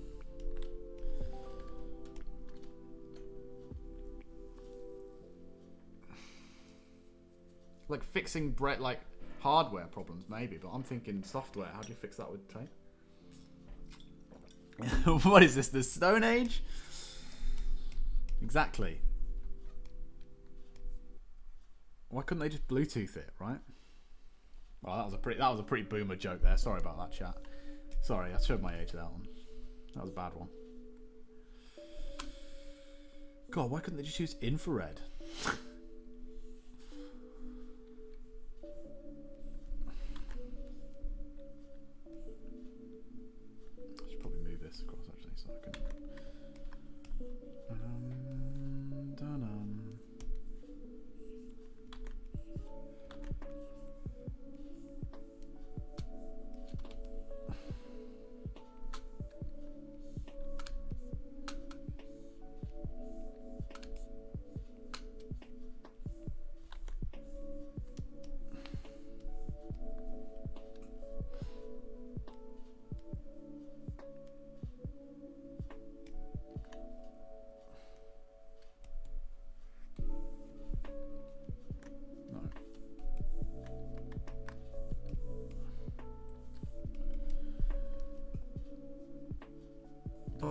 Like fixing like hardware problems maybe, but I'm thinking software. How do you fix that with tape? What is this, the Stone Age? Exactly. Why couldn't they just Bluetooth it, right? Well, that was a pretty boomer joke there. Sorry about that, chat. Sorry, I showed my age with that one. That was a bad one. God, why couldn't they just use infrared?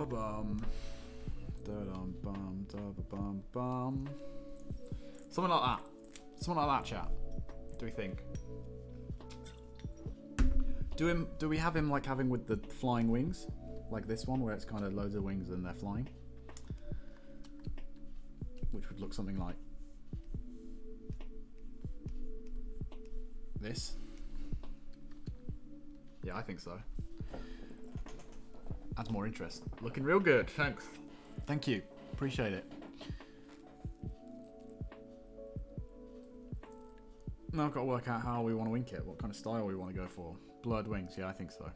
Da-bum. Da-dum-bum, da-ba-bum-bum. Something like that. Something like that, chat. What do we think? Do we have him like having with the flying wings? Like this one, where it's kind of loads of wings and they're flying? Which would look something like this. Yeah, I think so. Adds more interest. Looking real good. Thanks. Thank you. Appreciate it. Now I've got to work out how we want to wink it. What kind of style we want to go for. Blurred wings. Yeah, I think so.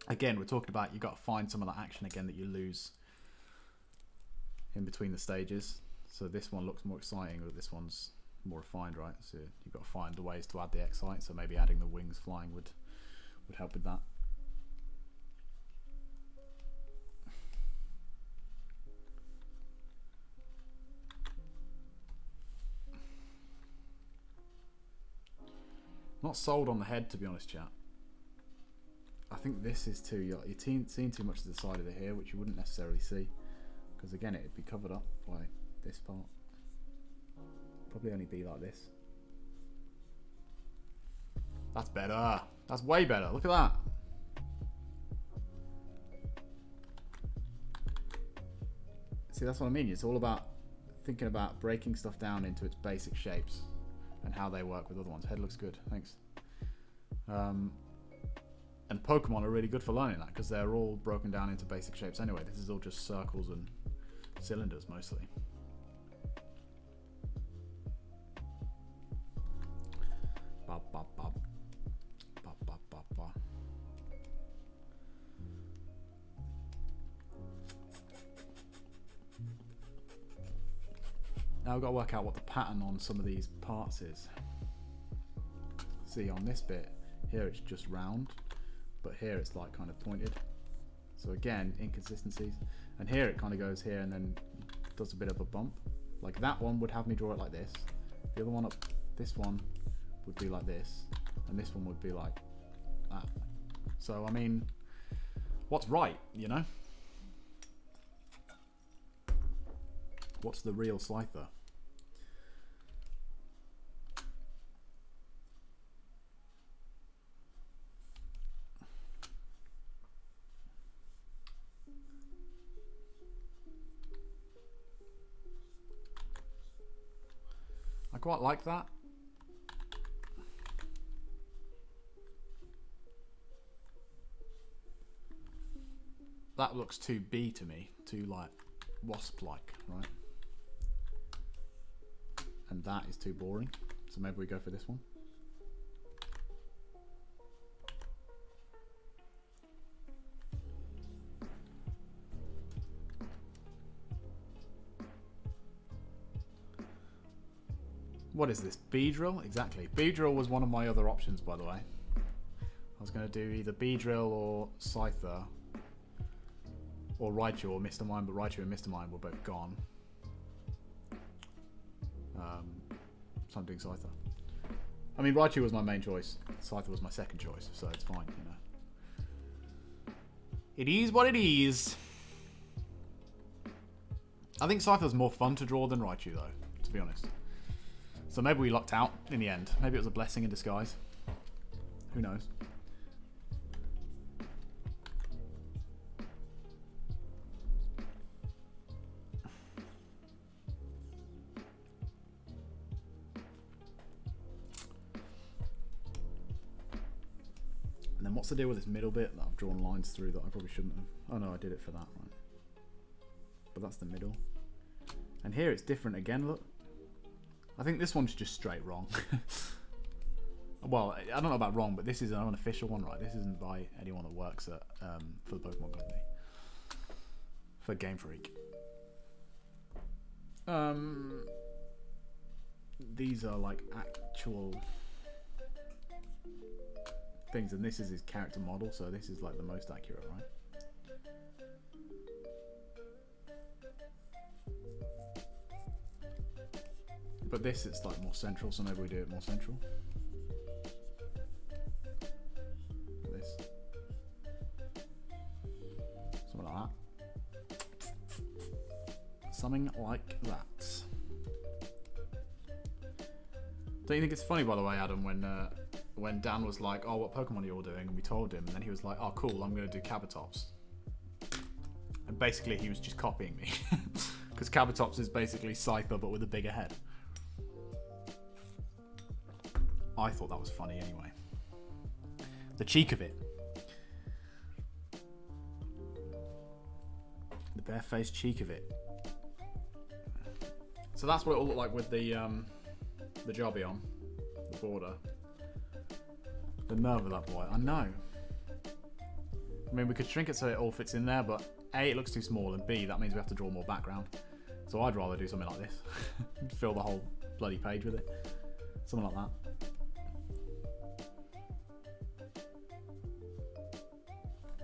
Again, we're talking about you've got to find some of that action again that you lose in between the stages. So this one looks more exciting, but this one's more refined, right? So you've got to find the ways to add the excite. So maybe adding the wings flying would help with that. Not sold on the head, to be honest, chat. I think this is too... You're seeing too much to the side of it here, which you wouldn't necessarily see. Because again, it'd be covered up by this part. Probably only be like this. That's better. That's way better. Look at that. See, that's what I mean. It's all about thinking about breaking stuff down into its basic shapes and how they work with other ones. Head looks good. Thanks. And Pokemon are really good for learning that because they're all broken down into basic shapes anyway. This is all just circles and cylinders mostly. Ba, ba, ba. Ba, ba, ba, ba. Now I've got to work out what the pattern on some of these parts is. See, on this bit here it's just round, but here it's like kind of pointed. So again, inconsistencies. And here it kind of goes here and then does a bit of a bump. Like that one would have me draw it like this. The other one up, this one would be like this, and this one would be like that. So I mean, what's right, you know? What's the real Scyther? I quite like that. That looks too B to me, too like wasp-like, right? And that is too boring. So maybe we go for this one. What is this? Beedrill? Exactly. Beedrill was one of my other options, by the way. I was going to do either Beedrill or Scyther. Or Raichu or Mr. Mime, but Raichu and Mr. Mime were both gone. So I'm doing Scyther. I mean, Raichu was my main choice. Scyther was my second choice, so it's fine, you know. It is what it is. I think Scyther's more fun to draw than Raichu, though, to be honest. So maybe we lucked out in the end. Maybe it was a blessing in disguise. Who knows? And then what's the deal with this middle bit that I've drawn lines through that I probably shouldn't have? Oh no, I did it for that, right? But that's the middle. And here it's different again, look. I think this one's just straight wrong. Well, I don't know about wrong, but this is an unofficial one, right? This isn't by anyone that works at for the Pokemon Company. For Game Freak. These are like actual things, and this is his character model, so this is like the most accurate, right? But this it's like more central, so maybe we do it more central. This. Something like that. Don't you think it's funny, by the way, Adam, when Dan was like, "Oh, what Pokemon are you all doing?" and we told him, and then he was like, "Oh, cool, I'm going to do Kabutops." And basically, he was just copying me, because Kabutops is basically Scyther but with a bigger head. I thought that was funny anyway. The cheek of it. The barefaced cheek of it. So that's what it will look like with the Jobbion, the border. The nerve of that boy. I know. I mean, we could shrink it so it all fits in there, but A, it looks too small, and B, that means we have to draw more background. So I'd rather do something like this. Fill the whole bloody page with it. Something like that.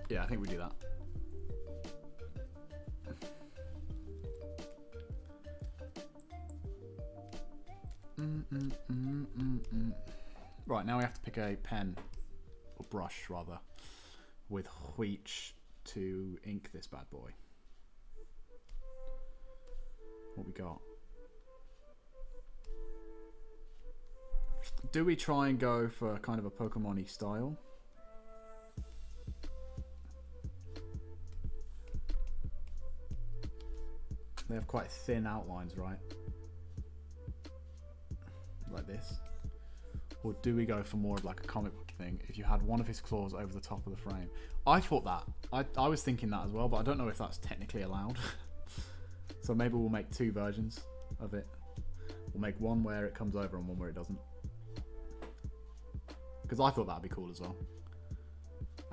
Yeah, I think we do that. Right, now we have to pick a pen, or brush rather, with which to ink this bad boy. What we got? Do we try and go for kind of a Pokemon-y style? They have quite thin outlines, right? Like this. Or do we go for more of like a comic book thing? If you had one of his claws over the top of the frame. I thought that. I was thinking that as well, but I don't know if that's technically allowed. So maybe we'll make two versions of it. We'll make one where it comes over and one where it doesn't. Because I thought that'd be cool as well.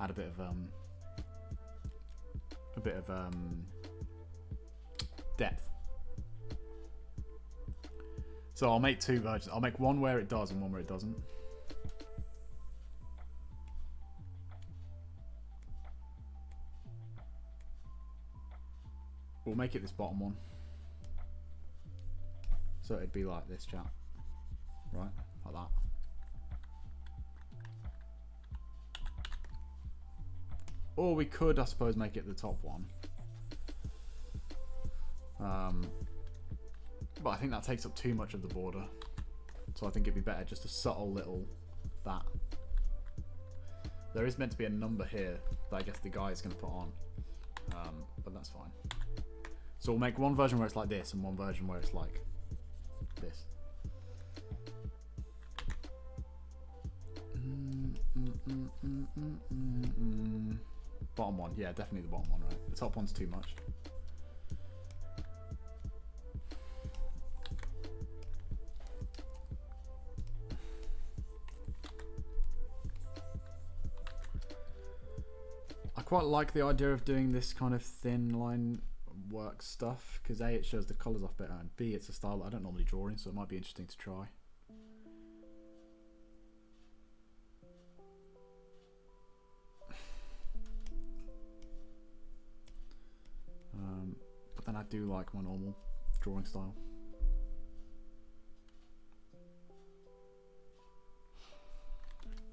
Add a bit of depth. So I'll make two versions. I'll make one where it does and one where it doesn't. We'll make it this bottom one. So it'd be like this, chat. Right? Like that. Or we could, I suppose, make it the top one. But I think that takes up too much of the border. So I think it'd be better just a subtle little that. There is meant to be a number here that I guess the guy is going to put on. But that's fine. So we'll make one version where it's like this and one version where it's like this. Bottom one. Yeah, definitely the bottom one, right? The top one's too much. I quite like the idea of doing this kind of thin line work stuff because A, it shows the colours off better, and B, it's a style that I don't normally draw in, so it might be interesting to try. But then I do like my normal drawing style.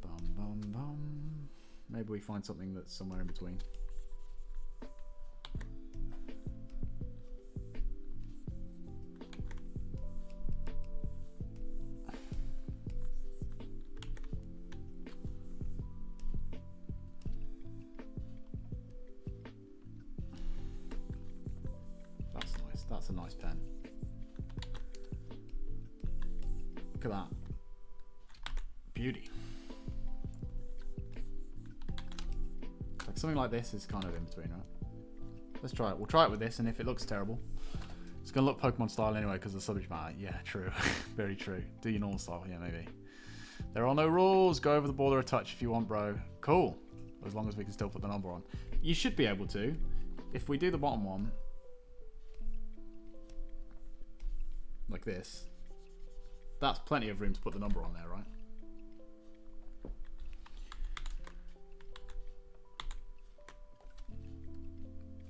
Bum bum bum. Maybe we find something that's somewhere in between. That's nice. That's a nice pen. Look at that. Beauty. Like something like this is kind of in between, right? Let's try it. We'll try it with this, and if it looks terrible, it's gonna look Pokemon style anyway because of the subject matter. Yeah, true. Very true. Do your normal style. Yeah, maybe. There are no rules. Go over the border a touch if you want, bro. Cool. As long as we can still put the number on. You should be able to. If we do the bottom one like this, that's plenty of room to put the number on there, right?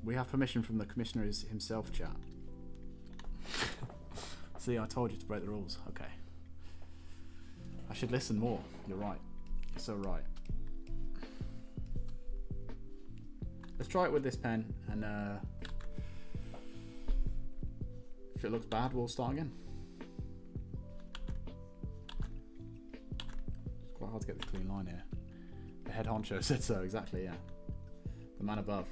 We have permission from the commissioner himself, chat. See, I told you to break the rules. Okay. I should listen more. You're right. You're so right. Let's try it with this pen, and If it looks bad, we'll start again. It's quite hard to get this clean line here. The head honcho said so, exactly, yeah. The man above.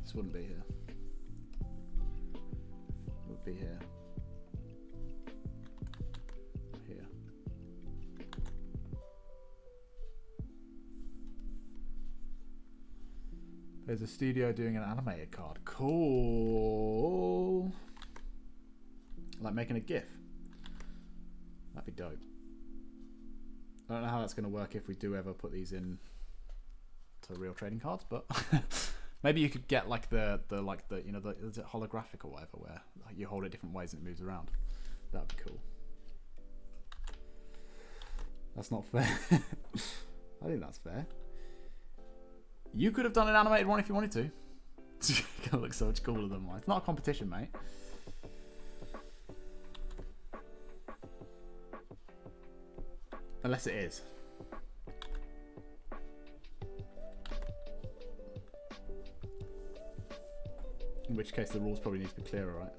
This wouldn't be here. It would be here. Here. There's a studio doing an animated card. Cool. Like making a GIF. That'd be dope. I don't know how that's going to work if we do ever put these in to real trading cards, but maybe you could get like the you know, is it holographic or whatever, where like you hold it different ways and it moves around. That'd be cool. That's not fair. I think that's fair. You could have done an animated one if you wanted to. It's gonna look so much cooler than mine. It's not a competition, mate. Unless it is. In which case the rules probably need to be clearer, right?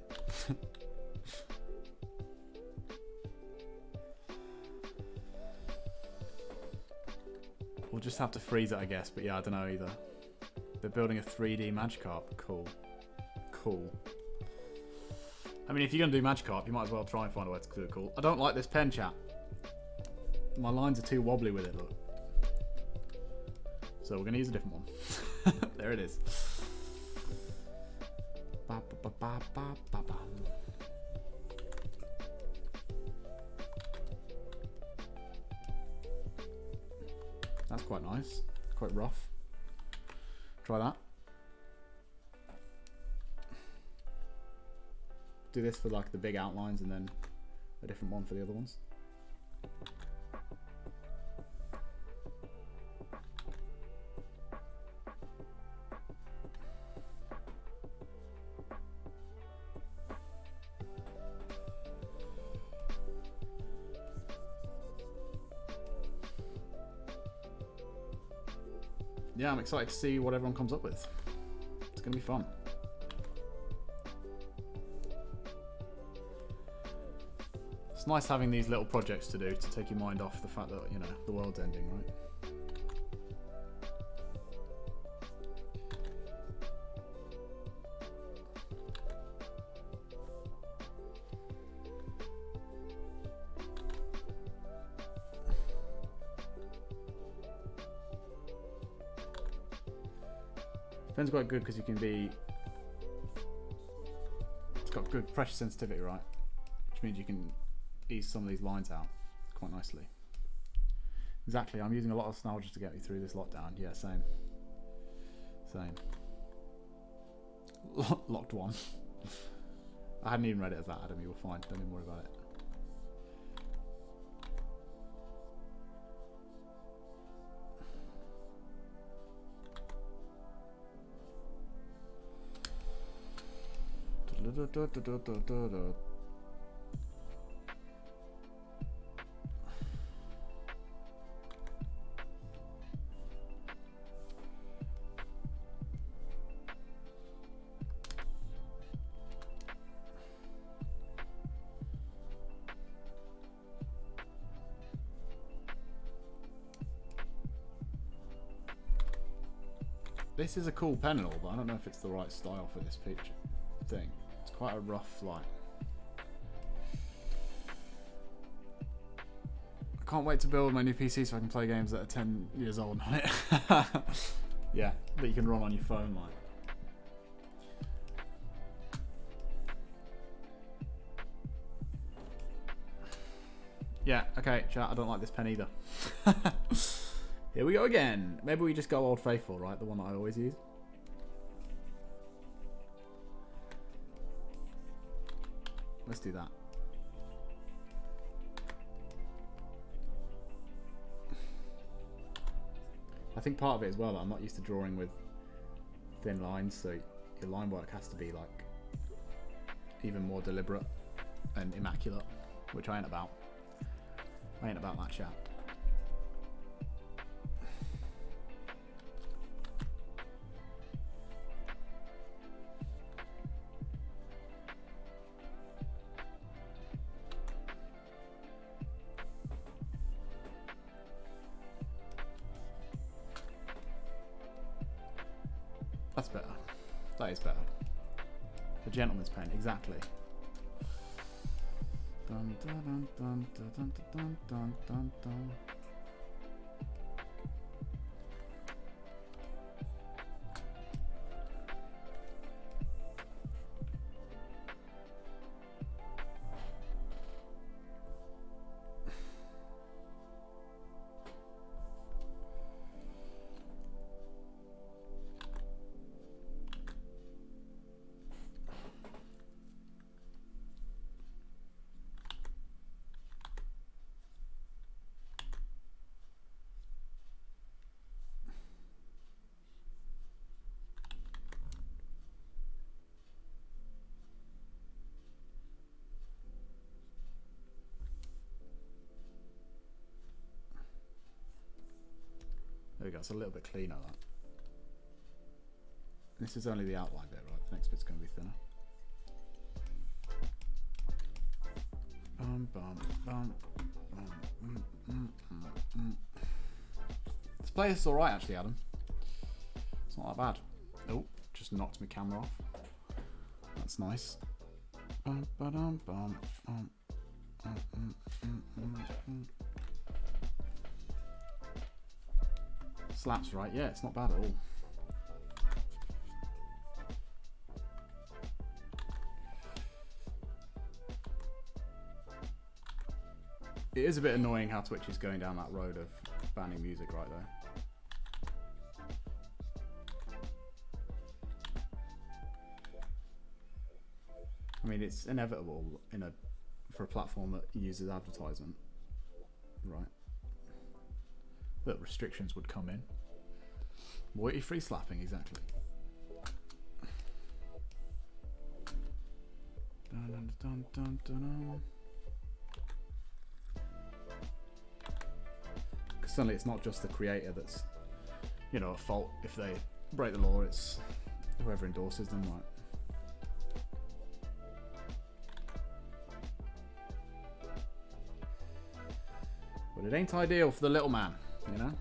We'll just have to freeze it, I guess. But yeah, I don't know either. They're building a 3D Magikarp. Cool. Cool. I mean, if you're going to do Magikarp, you might as well try and find a way to do it cool. I don't like this pen, chat. My lines are too wobbly with it, look. So we're going to use a different one. There it is. Ba, ba, ba, ba, ba, ba, ba. That's quite nice. Quite rough. Try that. Do this for like the big outlines and then a different one for the other ones. Yeah, I'm excited to see what everyone comes up with. It's going to be fun. It's nice having these little projects to do to take your mind off the fact that, you know, the world's ending, right? Pen's quite good because you can be... It's got good pressure sensitivity, right? Which means you can ease some of these lines out quite nicely. Exactly, I'm using a lot of nostalgia to get me through this lockdown. Yeah, same. Same. Locked one. I hadn't even read it as that, Adam. You were fine. Don't even worry about it. This is a cool pen and all, but I don't know if it's the right style for this picture thing. It's quite a rough light. I can't wait to build my new PC so I can play games that are 10 years old on it. Yeah, that you can run on your phone, like. Yeah, okay, chat, I don't like this pen either. Here we go again. Maybe we just go Old Faithful, right? The one that I always use. Let's do that. I think part of it as well, I'm not used to drawing with thin lines, so your line work has to be like even more deliberate and immaculate, which I ain't about. I ain't about that chat. That's better. That is better. The gentleman's pen, exactly. Dun, dun, dun, dun, dun, dun, dun, dun, dun. There we go, it's a little bit cleaner, that. This is only the outline bit, right? The next bit's going to be thinner. This playlist alright, actually, Adam. It's not that bad. Oh, just knocked my camera off. That's nice. Slaps, right? Yeah, it's not bad at all. It is a bit annoying how Twitch is going down that road of banning music right there. I mean, it's inevitable for a platform that uses advertisement, right? That restrictions would come in. Royalty free slapping, exactly. Dun, dun, dun, dun, dun. Suddenly it's not just the creator that's, you know, at fault if they break the law, it's whoever endorses them, right? But it ain't ideal for the little man, you know?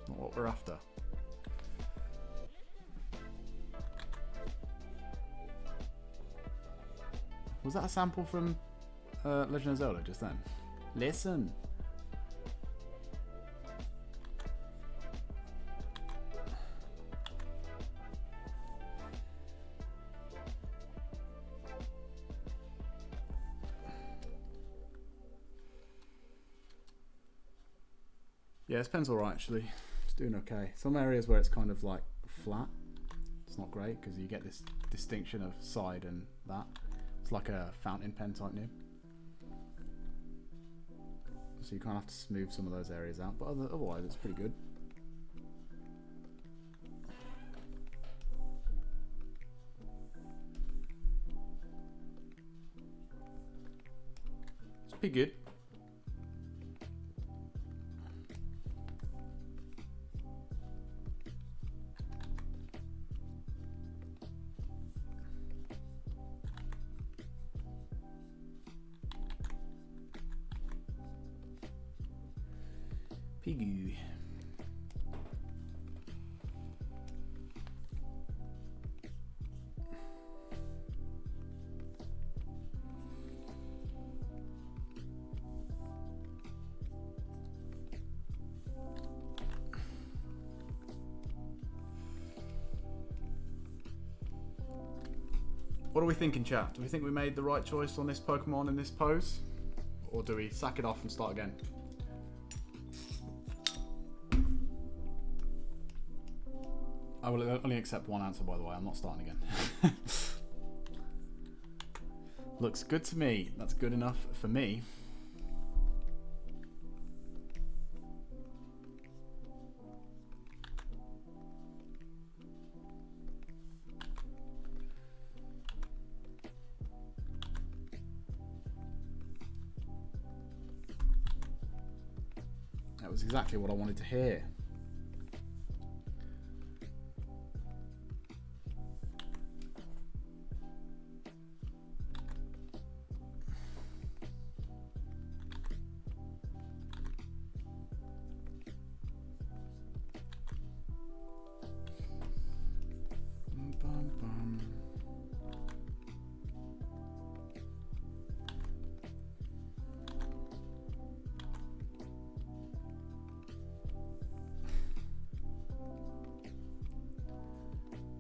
Not what we're after. Was that a sample from Legend of Zelda just then? Listen. Yeah, this pen's alright actually. It's doing okay. Some areas where it's kind of like flat, it's not great because you get this distinction of side and that. It's like a fountain pen type nib. So you kind of have to smooth some of those areas out, but otherwise it's pretty good. It's pretty good. Piggy. What are we thinking, chat? Do we think we made the right choice on this Pokemon in this pose? Or do we sack it off and start again? I will only accept one answer, by the way. I'm not starting again. Looks good to me. That's good enough for me. That was exactly what I wanted to hear. Bum, bum.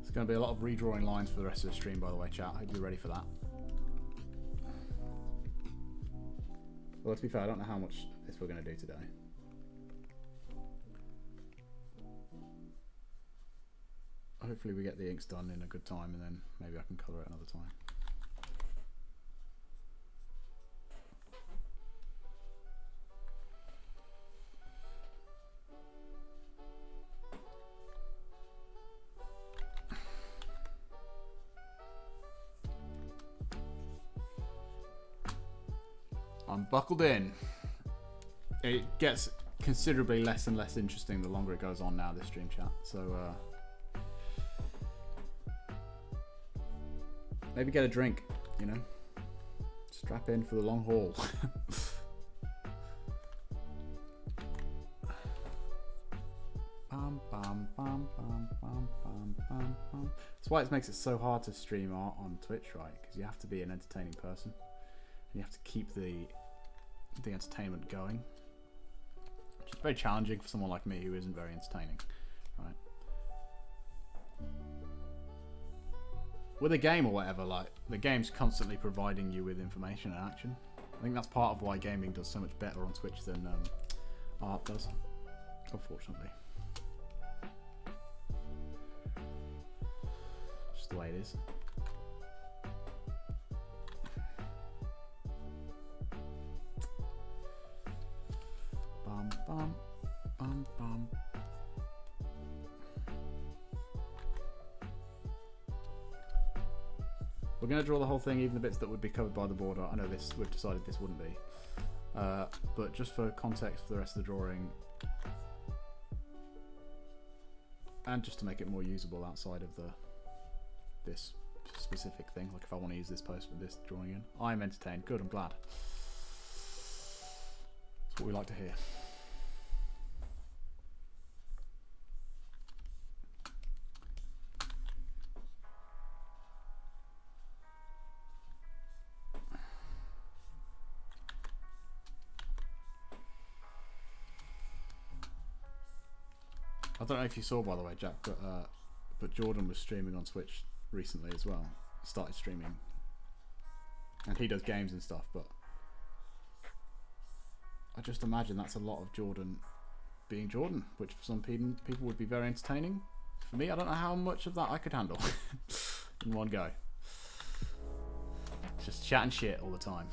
There's going to be a lot of redrawing lines for the rest of the stream, by the way, chat. I hope you're ready for that. Well, to be fair, I don't know how much of this we're going to do today. Hopefully we get the inks done in a good time, and then maybe I can colour it another time. I'm buckled in. It gets considerably less and less interesting the longer it goes on now, this stream chat. So maybe get a drink, you know? Strap in for the long haul. Bum, bum, bum, bum, bum, bum, bum, bum. That's why it makes it so hard to stream art on Twitch, right? Because you have to be an entertaining person. And you have to keep the entertainment going. Which is very challenging for someone like me who isn't very entertaining, right? With a game or whatever, like, the game's constantly providing you with information and action. I think that's part of why gaming does so much better on Twitch than art does, unfortunately. Just the way it is. Bum, bum, bum, bum. We're going to draw the whole thing, even the bits that would be covered by the border. I know this, we've decided this wouldn't be. But just for context for the rest of the drawing, and just to make it more usable outside of this specific thing, like if I want to use this post with this drawing in. I'm entertained. Good, I'm glad. That's what we like to hear. I don't know if you saw, by the way, Jack, but Jordan was streaming on Twitch recently as well. He started streaming, and he does games and stuff. But I just imagine that's a lot of Jordan being Jordan, which for some people would be very entertaining. For me, I don't know how much of that I could handle in one go. Just chatting shit all the time.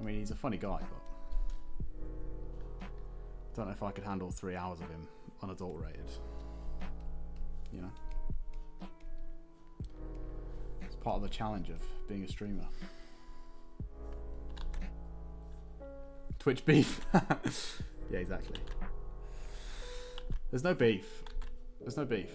I mean, he's a funny guy, but I don't know if I could handle 3 hours of him unadulterated. You know? It's part of the challenge of being a streamer. Twitch beef. Yeah, exactly. There's no beef. There's no beef.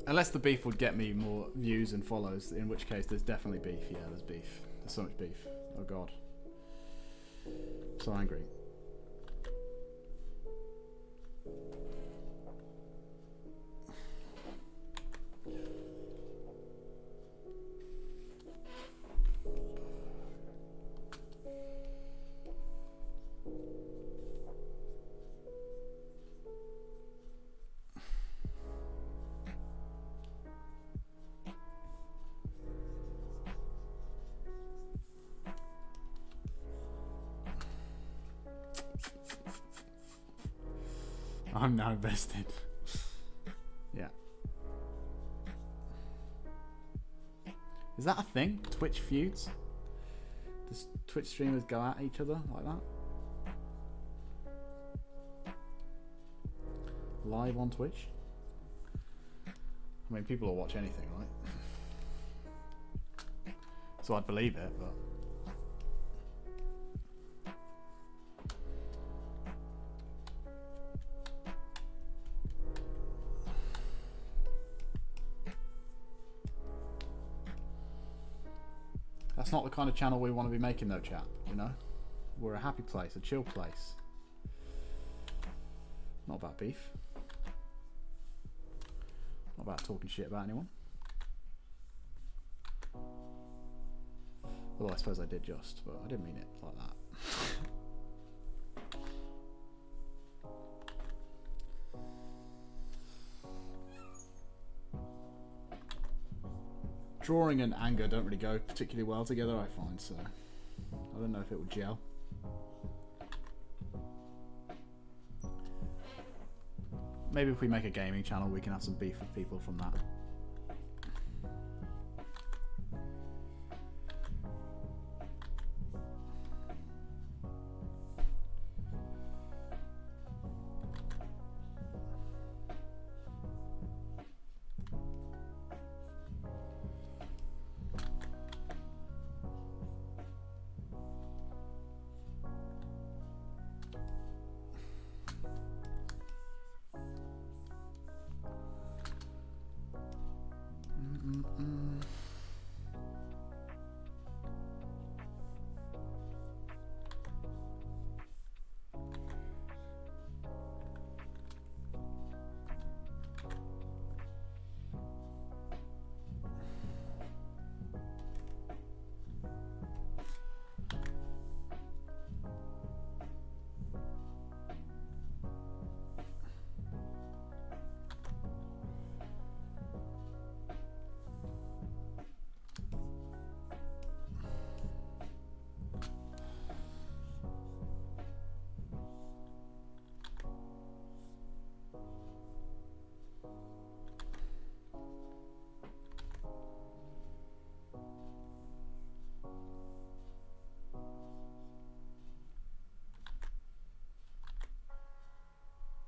Unless the beef would get me more views and follows, in which case there's definitely beef. Yeah, there's beef. There's so much beef. Oh god. So angry. I'm now invested. Yeah. Is that a thing? Twitch feuds? Does Twitch streamers go at each other like that? Live on Twitch? I I mean, people will watch anything, right? So I'd believe it, but... That's not the kind of channel we want to be making though, chat, you know? We're a happy place, a chill place. Not about beef. Not about talking shit about anyone. Although I suppose I did just, but I didn't mean it like that. Drawing and anger don't really go particularly well together, I find, so I don't know if it would gel. Maybe if we make a gaming channel, we can have some beef with people from that.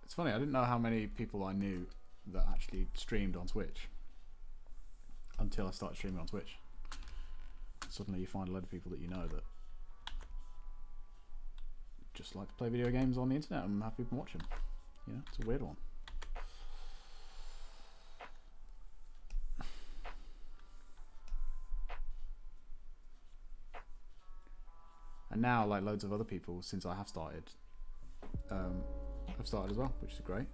It's funny, I didn't know how many people I knew that actually streamed on Twitch until I started streaming on Twitch. Suddenly you find a load of people that you know that just like to play video games on the internet and have people watching. You know, it's a weird one. And now, like loads of other people, since I have started, have started as well, which is great.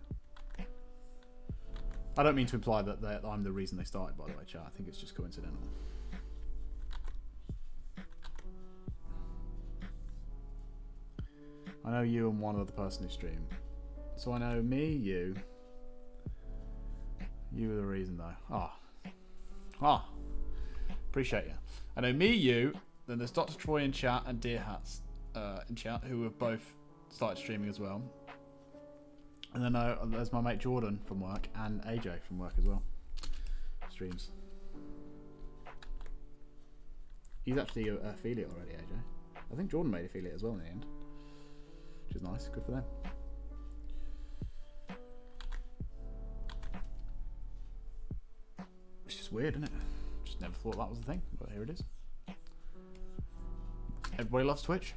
I don't mean to imply that I'm the reason they started, by the way, chat. I think it's just coincidental. I know you and one other person who stream. So I know me, you. You are the reason, though. Appreciate you. I know me, you. Then there's Dr. Troy in chat and Deer Hats in chat, who have both started streaming as well. And then there's my mate Jordan from work and AJ from work as well. Streams. He's actually a affiliate already, AJ. I think Jordan made affiliate as well in the end, which is nice. Good for them. It's just weird, isn't it? Just never thought that was a thing, but here it is. Everybody loves Twitch.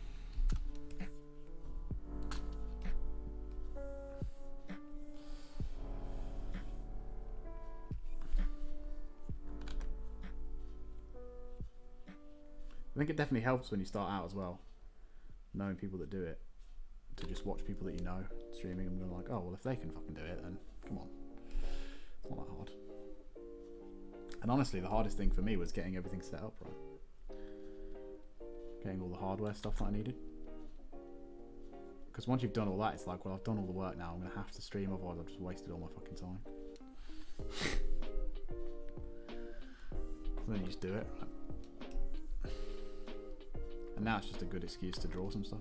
I think it definitely helps when you start out as well, knowing people that do it, to just watch people that you know streaming and go like, oh, well, if they can fucking do it, then come on. It's not that hard. And honestly, the hardest thing for me was getting everything set up right. Getting all the hardware stuff that I needed. Because once you've done all that, it's like, well, I've done all the work now, I'm going to have to stream, otherwise I've just wasted all my fucking time. So then you just do it, right? And now it's just a good excuse to draw some stuff.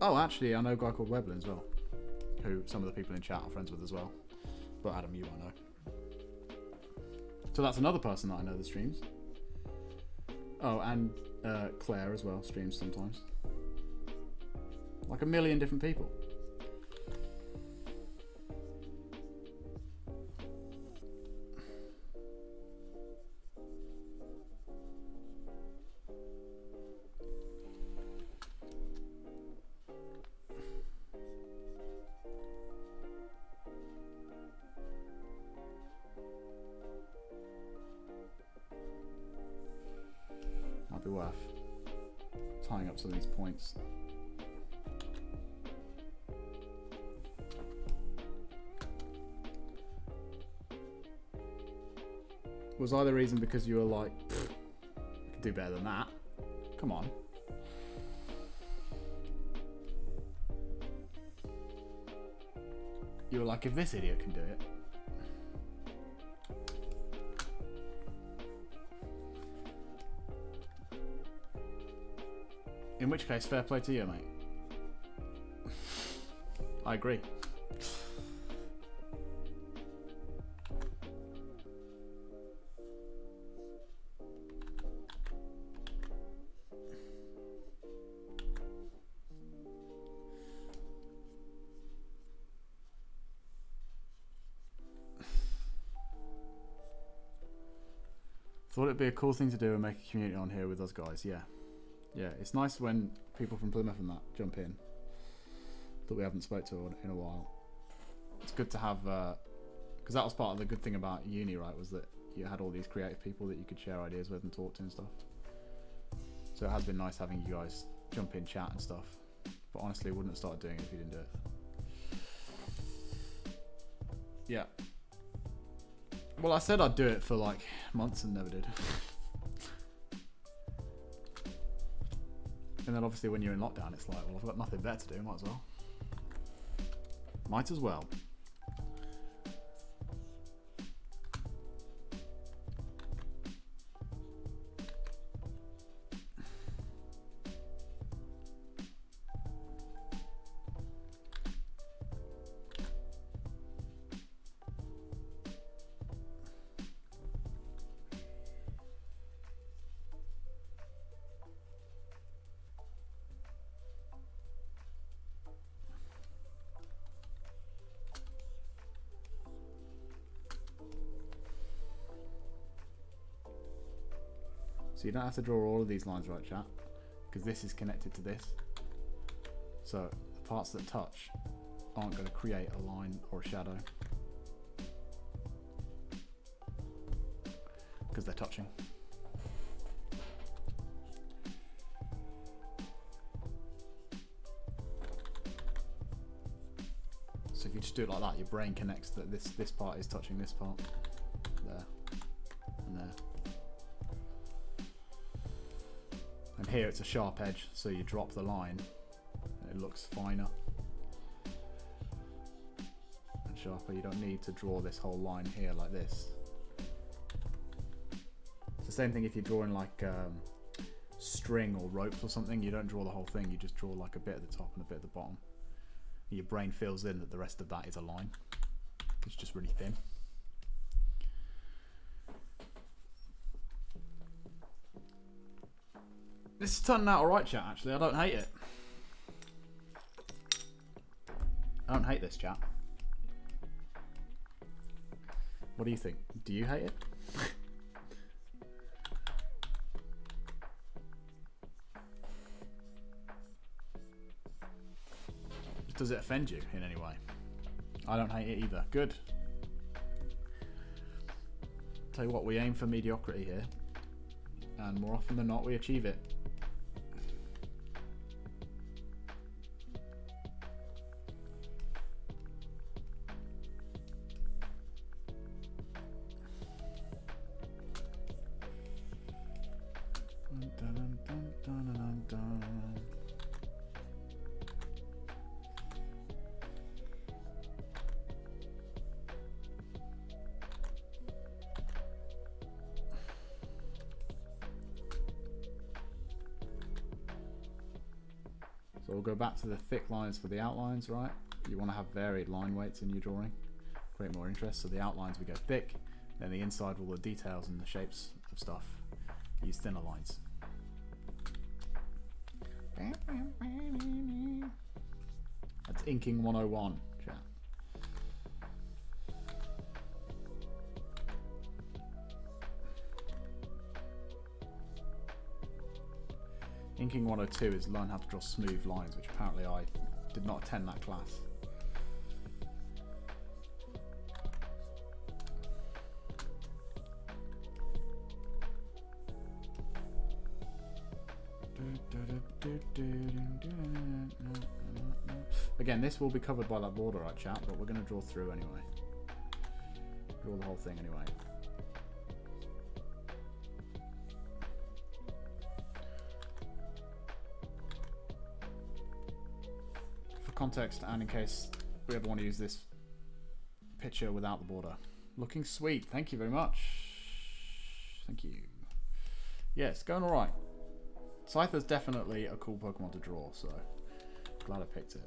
Oh, actually, I know a guy called Weblin as well, who some of the people in chat are friends with as well. But Adam, you I know. So that's another person that I know that streams. Oh, and Claire as well streams sometimes. Like a million different people. Might be worth tying up some of these points. Was either reason because you were like, I could do better than that? Come on. You were like, if this idiot can do it. In which case, fair play to you, mate. I agree. Thought it'd be a cool thing to do and make a community on here with us guys, yeah. Yeah, it's nice when people from Plymouth and that jump in that we haven't spoke to in a while. It's good to have, because that was part of the good thing about uni, right, was that you had all these creative people that you could share ideas with and talk to and stuff. So it has been nice having you guys jump in, chat and stuff. But honestly, I wouldn't have started doing it if you didn't do it. Yeah. Well, I said I'd do it for like months and never did. And then obviously when you're in lockdown, it's like, well, I've got nothing better to do, might as well. Might as well. So you don't have to draw all of these lines, right, chat? Because this is connected to this. So the parts that touch aren't going to create a line or a shadow. Because they're touching. So if you just do it like that, your brain connects that this part is touching this part. There. And there. And here it's a sharp edge, so you drop the line and it looks finer and sharper. You don't need to draw this whole line here like this. It's the same thing if you're drawing like string or ropes or something. You don't draw the whole thing, you just draw like a bit at the top and a bit at the bottom. And your brain fills in that the rest of that is a line. It's just really thin. This is turning out alright, chat, actually. I don't hate it. I don't hate this, chat. What do you think? Do you hate it? Does it offend you in any way? I don't hate it either. Good. Tell you what, we aim for mediocrity here. And more often than not, we achieve it. So we'll go back to the thick lines for the outlines, right? You want to have varied line weights in your drawing, create more interest. So the outlines we go thick, then the inside, all the details and the shapes of stuff, use thinner lines. That's Inking 101, chat. Inking 102 is learn how to draw smooth lines, which apparently I did not attend that class. Again, this will be covered by that border, right, chat, but we're going to draw through anyway. Draw the whole thing anyway. For context, and in case we ever want to use this picture without the border. Looking sweet. Thank you very much. Thank you. Yeah, it's going alright. Scyther's definitely a cool Pokemon to draw, so glad I picked it.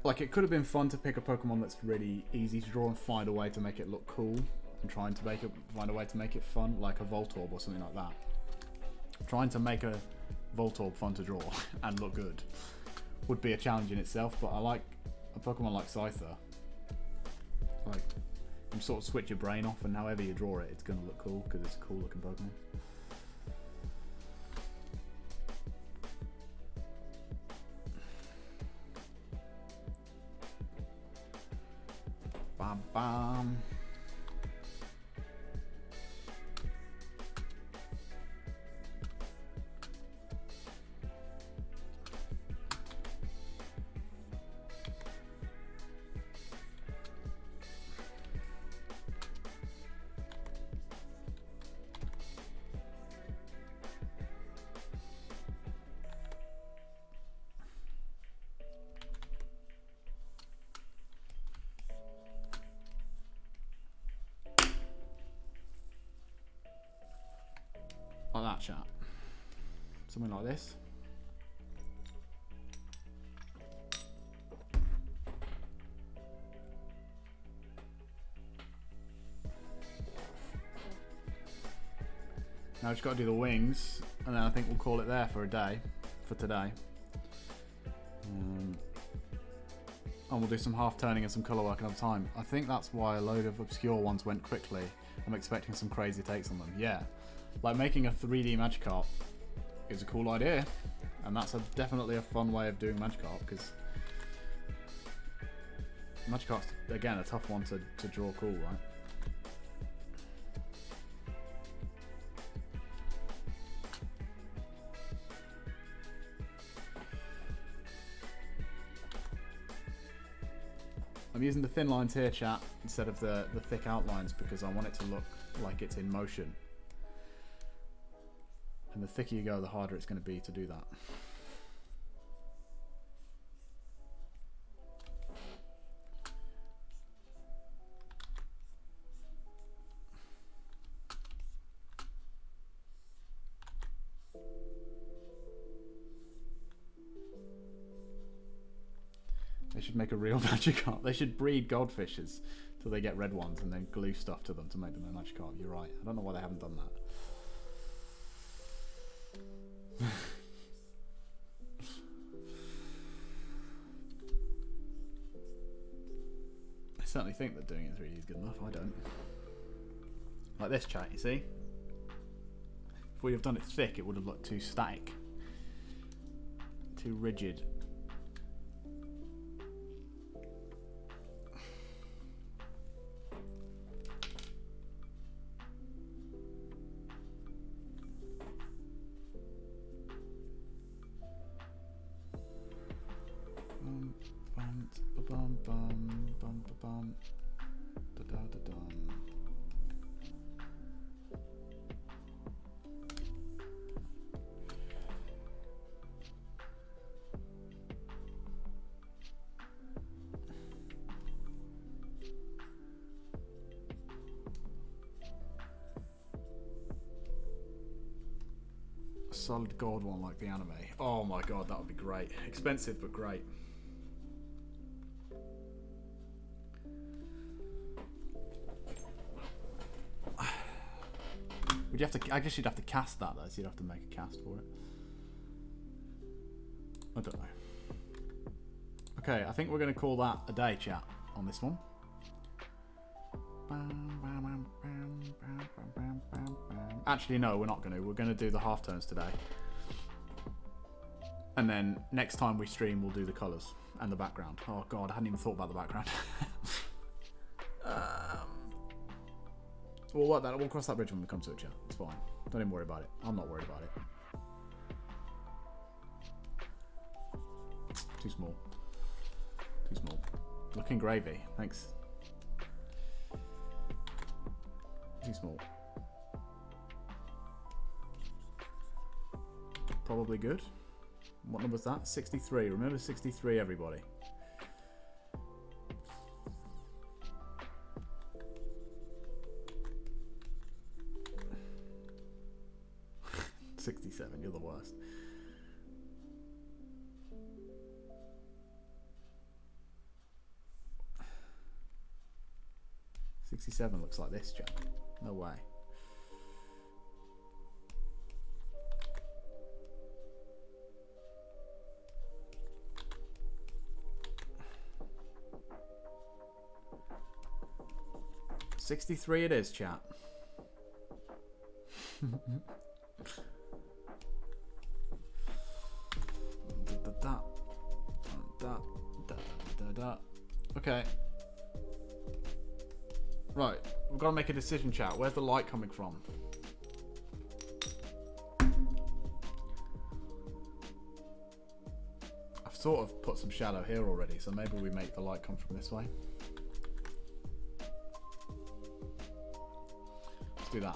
Like, it could have been fun to pick a Pokemon that's really easy to draw and find a way to make it look cool and find a way to make it fun, like a Voltorb or something like that. Trying to make a Voltorb fun to draw and look good would be a challenge in itself, but I like a Pokemon like Scyther. Like, you can sort of switch your brain off, and however you draw it, it's going to look cool because it's a cool looking Pokemon. Bam bam. Like that, chat. Something like this. Now we've just got to do the wings, and then I think we'll call it there for a day, for today. And we'll do some half turning and some colour work another time. I think that's why a load of obscure ones went quickly. I'm expecting some crazy takes on them. Yeah. Like, making a 3D Magikarp is a cool idea, and that's definitely a fun way of doing Magikarp, because Magikarp's, again, a tough one to draw cool, right? I'm using the thin lines here, chat, instead of the thick outlines, because I want it to look like it's in motion. And the thicker you go, the harder it's going to be to do that. They should make a real Magikarp. They should breed goldfishes till they get red ones and then glue stuff to them to make them a Magikarp. You're right. I don't know why they haven't done that. I certainly think that doing it in 3D is good enough. I don't. Like this, chat, you see? If we'd have done it thick, it would have looked too static. Too rigid. Solid gold one like the anime. Oh my god, that would be great. Expensive but great. Would you have to? I guess you'd have to cast that though. So you'd have to make a cast for it. I don't know. Okay, I think we're going to call that a day, chat, on this one. Actually, no, we're not going to. We're going to do the half tones today. And then next time we stream, we'll do the colours and the background. Oh, God, I hadn't even thought about the background. We'll cross that bridge when we come to it, chat. It's fine. Don't even worry about it. I'm not worried about it. Too small. Too small. Looking gravy. Thanks. Too small. Probably good. What number was that? 63. Remember 63, everybody. $67. You're the worst. 67 looks like this, Jack. No way. $63 it is, chat. Okay. Right, we've got to make a decision, chat. Where's the light coming from? I've sort of put some shadow here already, so maybe we make the light come from this way. Let's do that.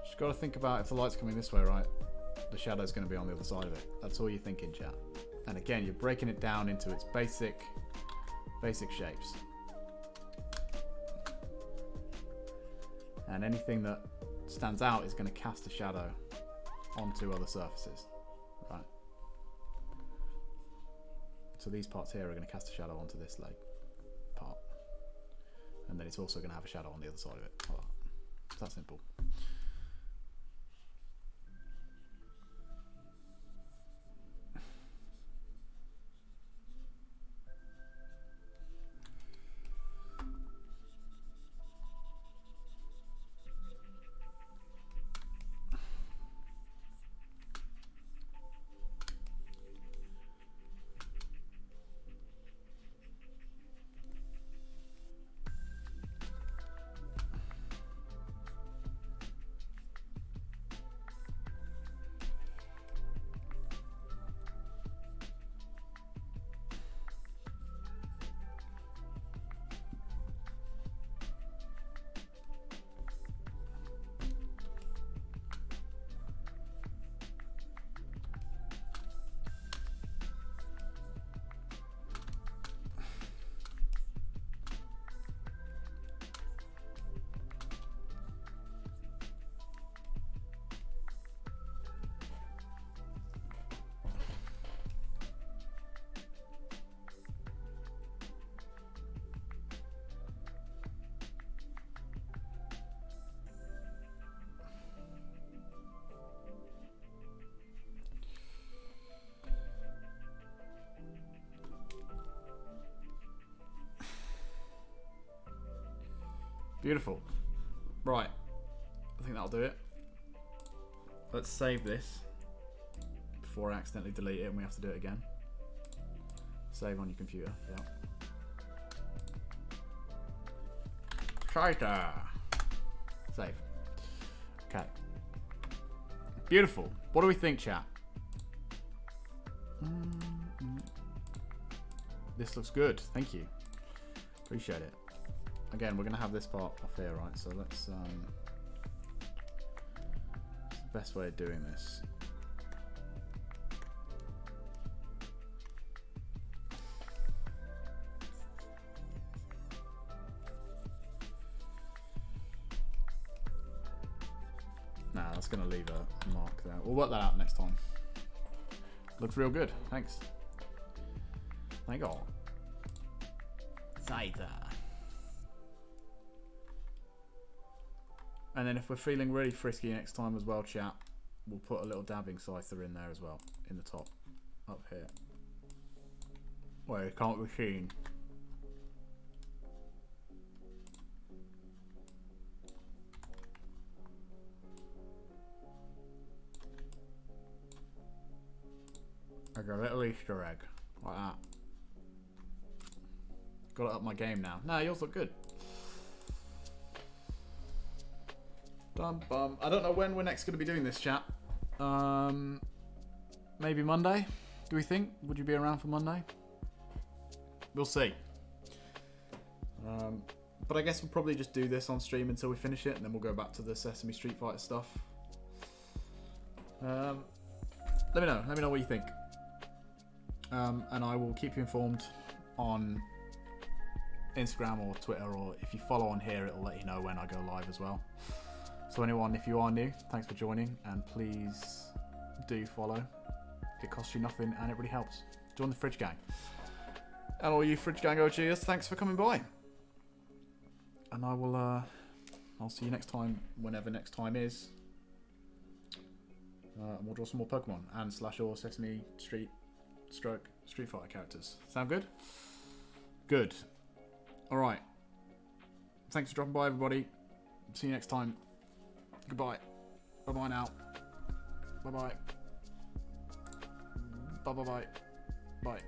Just got to think about if the light's coming this way, right? The shadow's going to be on the other side of it. That's all you're thinking, chat. And again, you're breaking it down into its basic shapes. And anything that stands out is going to cast a shadow onto other surfaces, right? So these parts here are going to cast a shadow onto this leg part. And then it's also going to have a shadow on the other side of it. Like that. It's that simple. Beautiful. Right. I think that'll do it. Let's save this before I accidentally delete it and we have to do it again. Save on your computer. Yeah. Scyther. Save. Okay. Beautiful. What do we think, chat? This looks good. Thank you. Appreciate it. Again, we're going to have this part off here, right? So let's... the best way of doing this. Nah, that's going to leave a mark there. We'll work that out next time. Looks real good. Thanks. Thank God. Scyther. And then if we're feeling really frisky next time as well, chat, we'll put a little dabbing Scyther in there as well, in the top, up here, where it can't be seen. Like a little Easter egg, like that. Got to up my game now. No, yours look good. Bum, bum. I don't know when we're next going to be doing this, chat. Maybe Monday, do we think? Would you be around for Monday? We'll see. But I guess we'll probably just do this on stream until we finish it, and then we'll go back to the Sesame Street Fighter stuff. Let me know. Let me know what you think. And I will keep you informed on Instagram or Twitter, or if you follow on here, it'll let you know when I go live as well. So anyone, if you are new, thanks for joining, and please do follow. It costs you nothing and it really helps. Join the Fridge Gang. And all you Fridge Gang OGs, thanks for coming by. And I will, I'll see you next time, whenever next time is. And we'll draw some more Pokemon and / or Sesame Street Street Fighter characters. Sound good? Good. Alright. Thanks for dropping by, everybody. See you next time. Goodbye. Bye-bye now. Bye-bye. Bye-bye-bye. Bye.